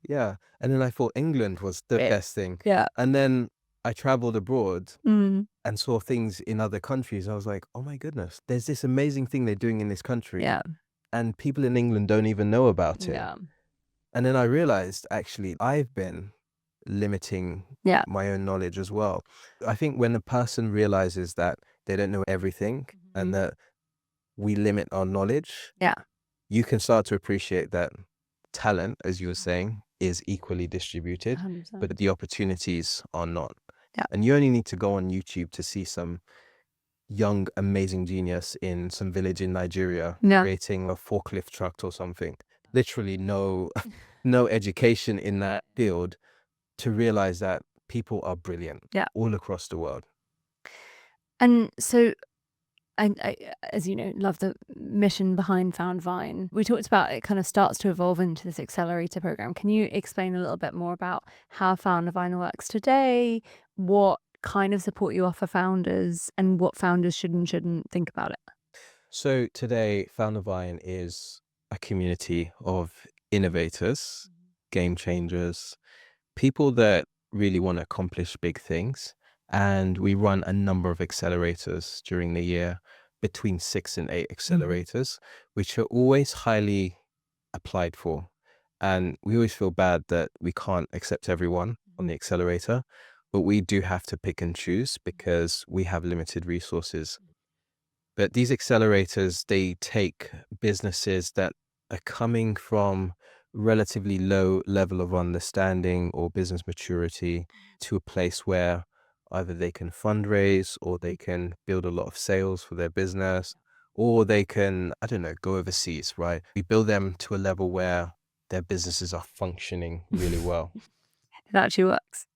Yeah. And then I thought England was the best thing. Yeah. And then I traveled abroad Mm. and saw things in other countries. I was like, oh my goodness, there's this amazing thing they're doing in this country. Yeah. And people in England don't even know about it. Yeah. And then I realized, actually, I've been limiting Yeah. my own knowledge as well. I think when a person realizes that they don't know everything and that we limit our knowledge, Yeah. you can start to appreciate that talent, as you were saying, is equally distributed, 100%. but the opportunities are not. Yeah. And you only need to go on YouTube to see some young, amazing genius in some village in Nigeria creating a forklift truck or something. Literally no education in that field to realize that people are brilliant all across the world. And so I, as you know, love the mission behind Foundvine. We talked about it kind of starts to evolve into this accelerator program. Can you explain a little bit more about how Foundervine works today, what kind of support you offer founders, and what founders should and shouldn't think about it? So today, Foundervine is a community of innovators, game changers, people that really want to accomplish big things. And we run a number of accelerators during the year, between 6 and 8 accelerators, which are always highly applied for. And we always feel bad that we can't accept everyone on the accelerator, but we do have to pick and choose because we have limited resources. But these accelerators, they take businesses that are coming from relatively low level of understanding or business maturity to a place where either they can fundraise or they can build a lot of sales for their business, or they can, I don't know, go overseas, right? We build them to a level where their businesses are functioning really well. It actually works.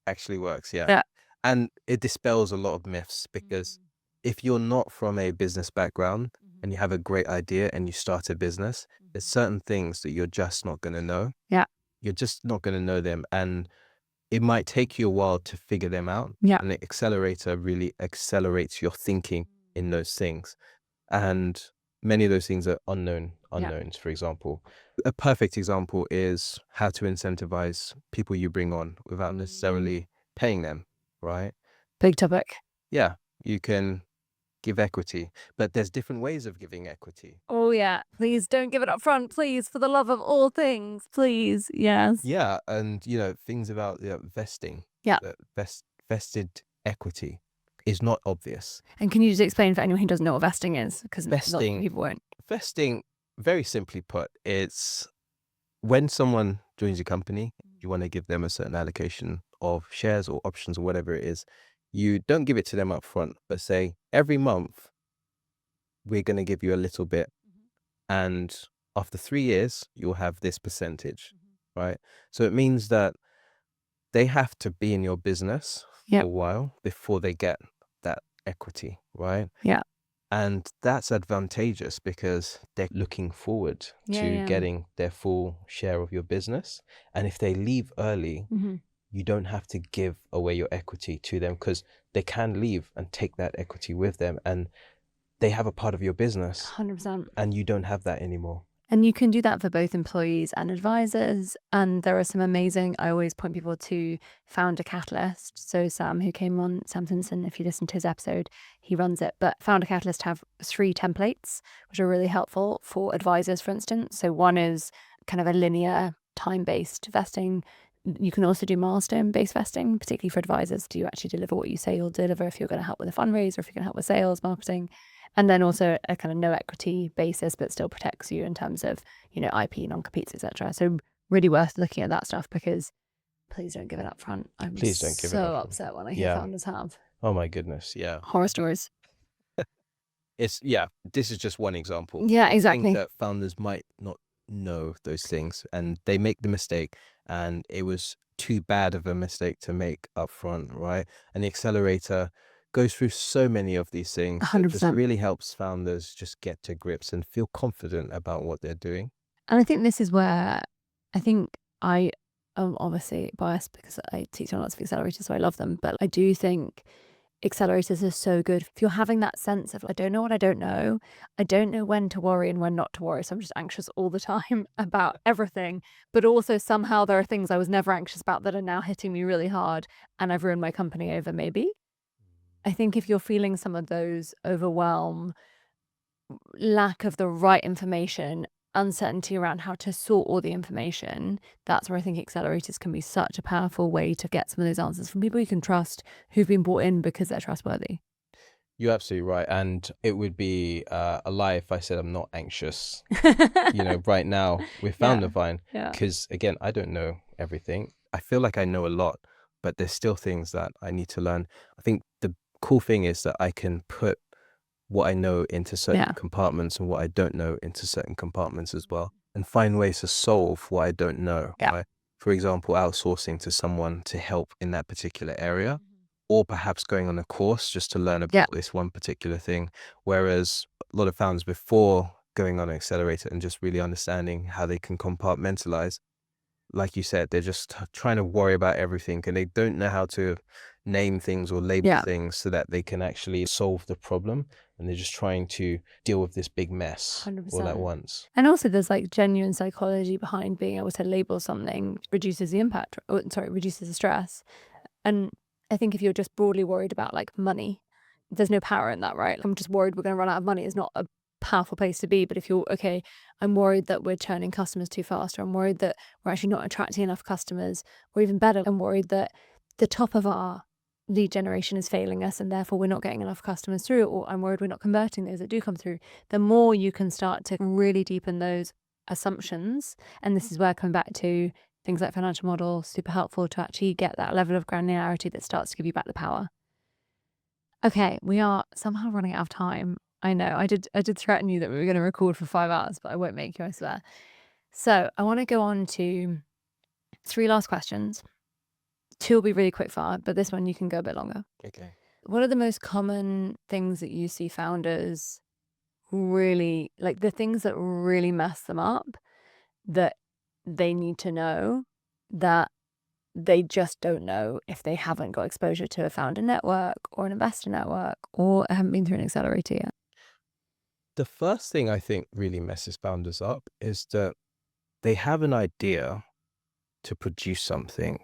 Actually works, yeah. Yeah. And it dispels a lot of myths because if you're not from a business background and you have a great idea and you start a business, there's certain things that you're just not going to know. Yeah. You're just not going to know them. And it might take you a while to figure them out. Yeah. And the accelerator really accelerates your thinking in those things. And many of those things are unknowns, for example. A perfect example is how to incentivize people you bring on without necessarily paying them, right? Big topic. Yeah, you can give equity, but there's different ways of giving equity. Oh yeah, please don't give it up front, please, for the love of all things, please. Yes. Yeah, and things about vesting. Yeah. Vested equity is not obvious. And can you just explain for anyone who doesn't know what vesting is? Because Vesting- people won't. Vesting, very simply put, it's when someone joins your company, you want to give them a certain allocation of shares or options or whatever it is. You don't give it to them up front, but say every month we're going to give you a little bit, and after 3 years you'll have this percentage, right? So it means that they have to be in your business for Yep. a while before they get that equity, right? Yeah. And that's advantageous because they're looking forward to getting their full share of your business. And if they leave early, you don't have to give away your equity to them, because they can leave and take that equity with them, and they have a part of your business 100%. and you don't have that anymore. And you can do that for both employees and advisors. And there are some amazing, I always point people to Founder Catalyst. So Sam, who came on, Sam Simpson, if you listen to his episode, he runs it. But Founder Catalyst have 3 templates, which are really helpful for advisors, for instance. So one is kind of a linear time-based vesting. You can also do milestone-based vesting, particularly for advisors. Do you actually deliver what you say you'll deliver if you're going to help with a fundraiser, if you're going to help with sales, marketing? And then also a kind of no equity basis, but still protects you in terms of, IP, non-competes, etc. So really worth looking at that stuff, because please don't give it up front. I'm Please don't give it so up. upset when I hear founders have Oh my goodness. Yeah. horror stories. This is just one example. Yeah, I exactly. think that founders might not know those things and they make the mistake, and it was too bad of a mistake to make up front, right? And the accelerator goes through so many of these things that just 100%. really helps founders just get to grips and feel confident about what they're doing. And I think this is where I think I am obviously biased because I teach on lots of accelerators, so I love them. But I do think accelerators are so good. If you're having that sense of, I don't know what I don't know when to worry and when not to worry. So I'm just anxious all the time about everything. But also somehow there are things I was never anxious about that are now hitting me really hard, and I've ruined my company over maybe. I think if you're feeling some of those overwhelm, lack of the right information, uncertainty around how to sort all the information, that's where I think accelerators can be such a powerful way to get some of those answers from people you can trust, who've been brought in because they're trustworthy. You're absolutely right. And it would be a lie if I said I'm not anxious, right now with Foundervine, because again, I don't know everything. I feel like I know a lot, but there's still things that I need to learn. I think the cool thing is that I can put what I know into certain compartments and what I don't know into certain compartments as well, and find ways to solve what I don't know. Right? For example, outsourcing to someone to help in that particular area, or perhaps going on a course just to learn about this one particular thing. Whereas a lot of founders, before going on an accelerator and just really understanding how they can compartmentalize, like you said, they're just trying to worry about everything, and they don't know how to name things or label things so that they can actually solve the problem. And they're just trying to deal with this big mess 100%. all at once. And also there's like genuine psychology behind being able to label something, reduces the impact, reduces the stress. And I think if you're just broadly worried about like money, there's no power in that, right? I'm just worried we're going to run out of money is not a powerful place to be. But if you're, okay, I'm worried that we're churning customers too fast, or I'm worried that we're actually not attracting enough customers, or even better, I'm worried that the top of our lead generation is failing us and therefore we're not getting enough customers through, or I'm worried we're not converting those that do come through. The more you can start to really deepen those assumptions, and this is where I come back to things like financial model, super helpful to actually get that level of granularity that starts to give you back the power. Okay, we are somehow running out of time. I know, I did threaten you that we were going to record for 5 hours, but I won't make you, I swear. So I want to go on to 3 last questions. 2 will be really quick fire, but this one you can go a bit longer. Okay. What are the most common things that you see founders really, like the things that really mess them up, that they need to know, that they just don't know if they haven't got exposure to a founder network or an investor network or haven't been through an accelerator yet? The first thing I think really messes founders up is that they have an idea to produce something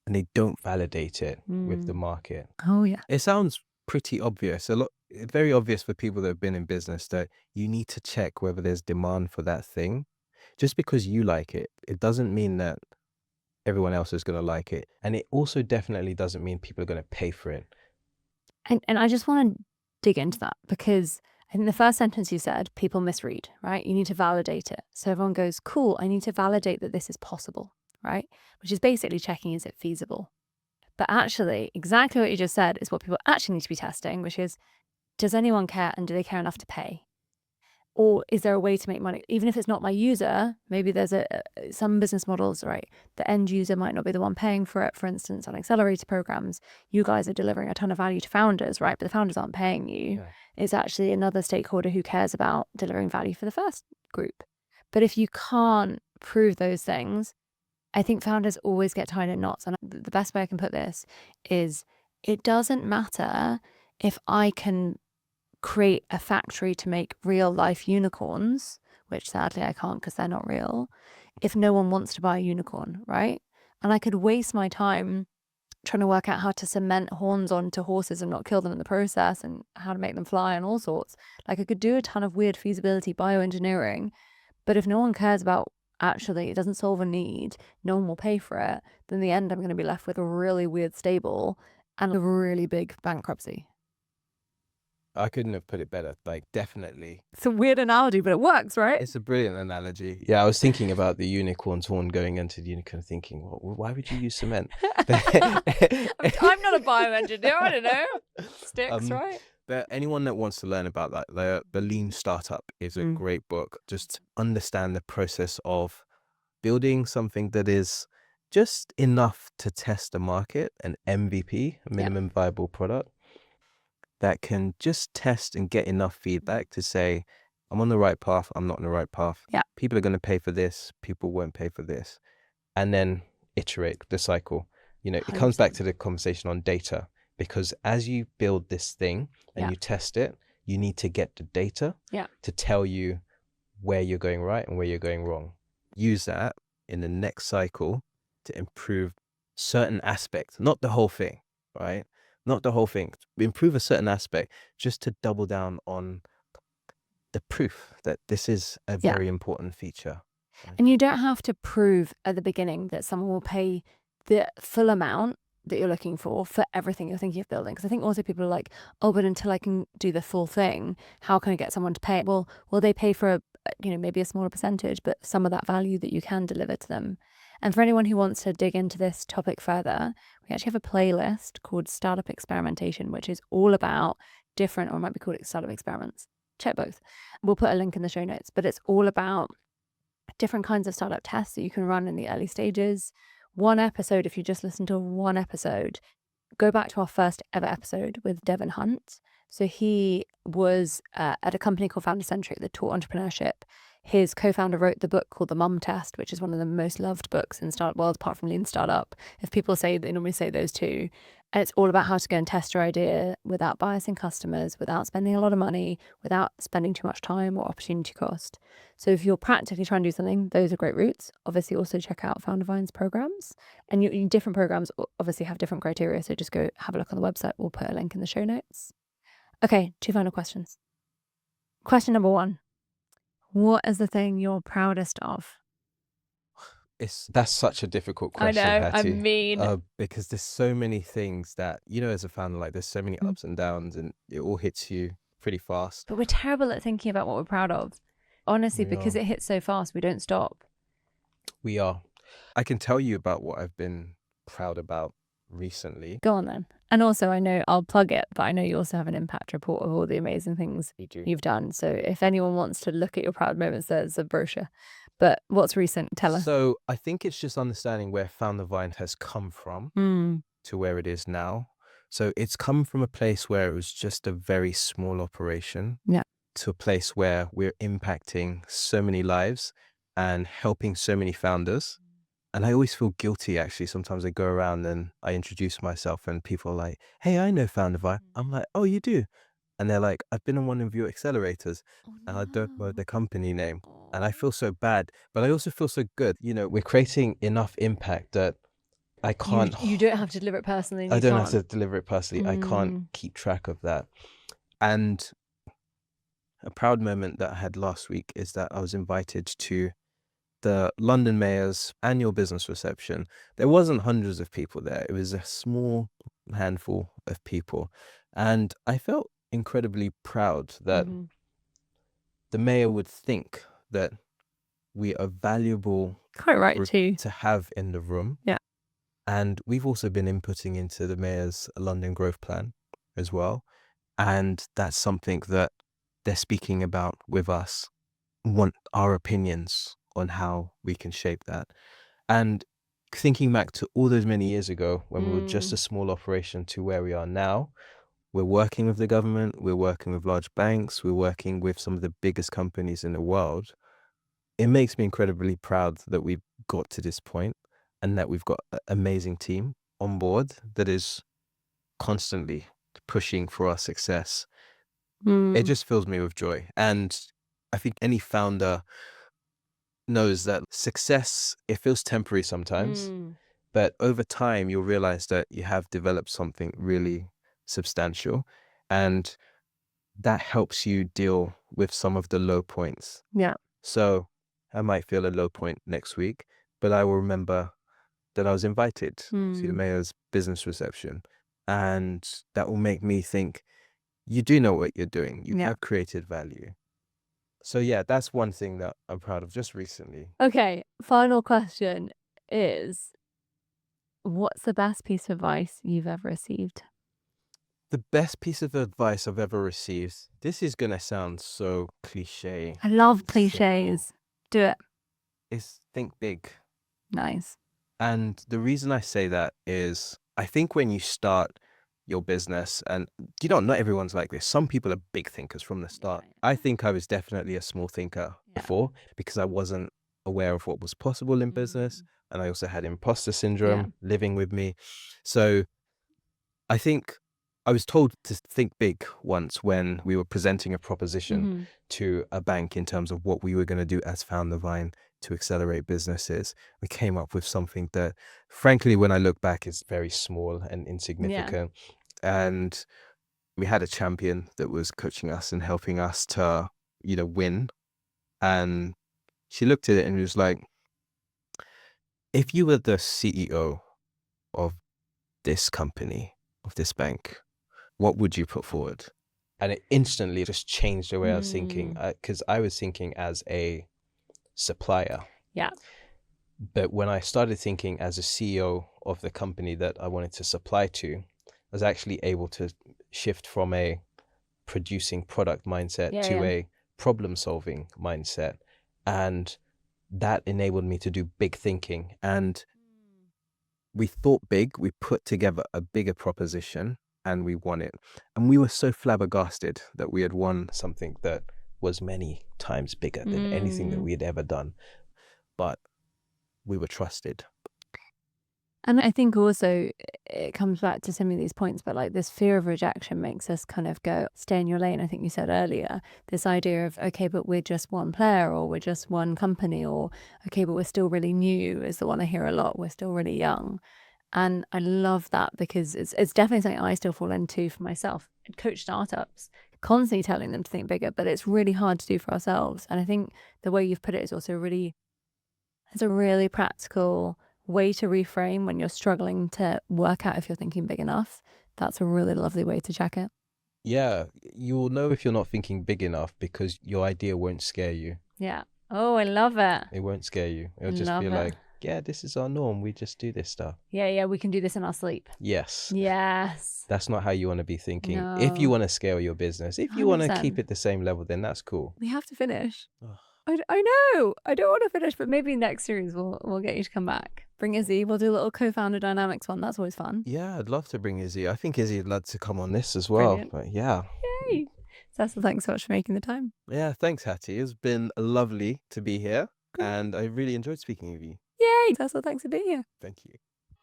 and they don't validate it with the market. Oh yeah. It sounds pretty obvious. Very obvious for people that have been in business, that you need to check whether there's demand for that thing. Just because you like it, it doesn't mean that everyone else is going to like it. And it also definitely doesn't mean people are going to pay for it. And I just want to dig into that, because In the first sentence you said, people misread, right? You need to validate it. So everyone goes, cool, I need to validate that this is possible, right? Which is basically checking, is it feasible? But actually, exactly what you just said is what people actually need to be testing, which is, does anyone care and do they care enough to pay? Or is there a way to make money? Even if it's not my user, maybe there's some business models, right? The end user might not be the one paying for it. For instance, on accelerator programs, you guys are delivering a ton of value to founders, right? But the founders aren't paying you. Yeah. It's actually another stakeholder who cares about delivering value for the first group. But if you can't prove those things, I think founders always get tied in knots. And the best way I can put this is, it doesn't matter if I can create a factory to make real life unicorns, which sadly I can't because they're not real, if no one wants to buy a unicorn, right? And I could waste my time trying to work out how to cement horns onto horses and not kill them in the process, and how to make them fly and all sorts. Like, I could do a ton of weird feasibility bioengineering, but if no one cares about, actually it doesn't solve a need, no one will pay for it, then in the end I'm going to be left with a really weird stable and a really big bankruptcy. I couldn't have put it better. Like, definitely. It's a weird analogy, but it works, right? It's a brilliant analogy. Yeah, I was thinking about the unicorn's horn going into the unicorn, thinking, why would you use cement? I'm not a bioengineer, I don't know. Sticks, right? But anyone that wants to learn about that, the Lean Startup is a great book. Just understand the process of building something that is just enough to test the market, an MVP, a minimum viable product, that can just test and get enough feedback to say, I'm on the right path, I'm not on the right path. Yeah. People are going to pay for this, people won't pay for this. And then iterate the cycle. You know, it comes back to the conversation on data, because as you build this thing and you test it, you need to get the data to tell you where you're going right and where you're going wrong. Use that in the next cycle to improve certain aspects, not the whole thing, right? Not the whole thing. Improve a certain aspect just to double down on the proof that this is a very important feature. And you don't have to prove at the beginning that someone will pay the full amount that you're looking for everything you're thinking of building. Because I think also people are like, oh, but until I can do the full thing, how can I get someone to pay? Well, will they pay for maybe a smaller percentage, but some of that value that you can deliver to them? And for anyone who wants to dig into this topic further, we actually have a playlist called Startup Experimentation, which is all about different, or it might be called Startup Experiments. Check both. We'll put a link in the show notes, but it's all about different kinds of startup tests that you can run in the early stages. One episode, if you just listen to one episode, go back to our first ever episode with Devin Hunt. So he was at a company called Founder Centric that taught entrepreneurship. His co-founder wrote the book called The Mum Test, which is one of the most loved books in the startup world, apart from Lean Startup. If people say, they normally say those two. And it's all about how to go and test your idea without biasing customers, without spending a lot of money, without spending too much time or opportunity cost. So if you're practically trying to do something, those are great routes. Obviously, also check out Foundervine's programs. And your different programs obviously have different criteria. So just go have a look on the website. We'll put a link in the show notes. Okay, 2 final questions. Question number 1. What is the thing you're proudest of? That's such a difficult question, I know, Hattie. I mean, because there's so many things that, as a founder, like, there's so many ups and downs, and it all hits you pretty fast. But we're terrible at thinking about what we're proud of. Honestly, because it hits so fast, we don't stop. We are. I can tell you about what I've been proud about recently. Go on then. And also, I know I'll plug it, but I know you also have an impact report of all the amazing things you've done. So if anyone wants to look at your proud moments, there's a brochure. But what's recent? Tell us. So I think it's just understanding where Foundervine has come from to where it is now. So it's come from a place where it was just a very small operation to a place where we're impacting so many lives and helping so many founders. And I always feel guilty, actually. Sometimes I go around and I introduce myself and people are like, hey, I know Foundervine. I'm like, oh, you do? And they're like, I've been on one of your accelerators and I don't know the company name. And I feel so bad, but I also feel so good. We're creating enough impact that I can't. You don't have to deliver it personally. I don't have to deliver it personally. I can't keep track of that. And a proud moment that I had last week is that I was invited to the London Mayor's annual business reception. There wasn't hundreds of people there. It was a small handful of people. And I felt incredibly proud that the mayor would think that we are valuable Quite right too. to have in the room. Yeah. And we've also been inputting into the mayor's London growth plan as well. And that's something that they're speaking about with us, want our opinions on how we can shape that. And thinking back to all those many years ago when we were just a small operation to where we are now, we're working with the government, we're working with large banks, we're working with some of the biggest companies in the world. It makes me incredibly proud that we've got to this point and that we've got an amazing team on board that is constantly pushing for our success. It just fills me with joy. And I think any founder knows that success, it feels temporary sometimes, but over time you'll realize that you have developed something really substantial, and that helps you deal with some of the low points. Yeah. So I might feel a low point next week, but I will remember that I was invited to the mayor's business reception, and that will make me think, you do know what you're doing. You have created value. So yeah, that's one thing that I'm proud of just recently. Okay, final question is, what's the best piece of advice you've ever received? The best piece of advice I've ever received, this is going to sound so cliche, I love cliches. Do it. is think big. Nice. And the reason I say that is I think when you start your business, and not everyone's like this. Some people are big thinkers from the start. I think I was definitely a small thinker before because I wasn't aware of what was possible in business. And I also had imposter syndrome living with me. So I think I was told to think big once when we were presenting a proposition to a bank in terms of what we were going to do as Foundervine to accelerate businesses. We came up with something that, frankly, when I look back, is very small and insignificant. And we had a champion that was coaching us and helping us to, win. And she looked at it and was like, if you were the CEO of this company, of this bank, what would you put forward? And it instantly just changed the way I was thinking, because I was thinking as a supplier. Yeah. But when I started thinking as a CEO of the company that I wanted to supply to, I was actually able to shift from a producing product mindset to a problem solving mindset. And that enabled me to do big thinking. And we thought big, we put together a bigger proposition, and we won it. And we were so flabbergasted that we had won something that was many times bigger than anything that we had ever done. But we were trusted. And I think also it comes back to some of these points, but like this fear of rejection makes us kind of go, stay in your lane. I think you said earlier, this idea of, okay, but we're just one player, or we're just one company, or okay, but we're still really new is the one I hear a lot. We're still really young. And I love that because it's definitely something I still fall into for myself. I coach startups, constantly telling them to think bigger, but it's really hard to do for ourselves. And I think the way you've put it is also it's a really practical way to reframe when you're struggling to work out if you're thinking big enough. That's a really lovely way to check it. Yeah, you'll know if you're not thinking big enough because your idea won't scare you. Yeah. Oh, I love it. It won't scare you. It'll just be like, yeah, this is our norm. We just do this stuff. Yeah, we can do this in our sleep. Yes. Yes. That's not how you want to be thinking. No. If you want to scale your business, if you want to keep it the same level, then that's cool. We have to finish. I know. I don't want to finish, but maybe next series we'll get you to come back. Bring Izzy. We'll do a little co-founder dynamics one. That's always fun. Yeah, I'd love to bring Izzy. I think Izzy would love to come on this as well. Brilliant. But yeah. Yay. Cecil, thanks so much for making the time. Yeah, thanks, Hattie. It's been lovely to be here, and I really enjoyed speaking with you. Yay. Cecil, thanks for being here. Thank you.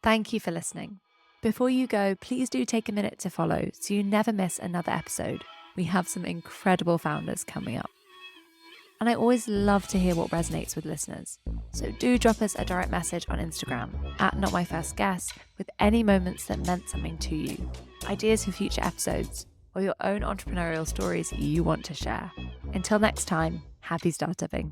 Thank you for listening. Before you go, please do take a minute to follow so you never miss another episode. We have some incredible founders coming up. And I always love to hear what resonates with listeners. So do drop us a direct message on Instagram @NotMyFirstGuest with any moments that meant something to you, ideas for future episodes, or your own entrepreneurial stories you want to share. Until next time, happy startupping.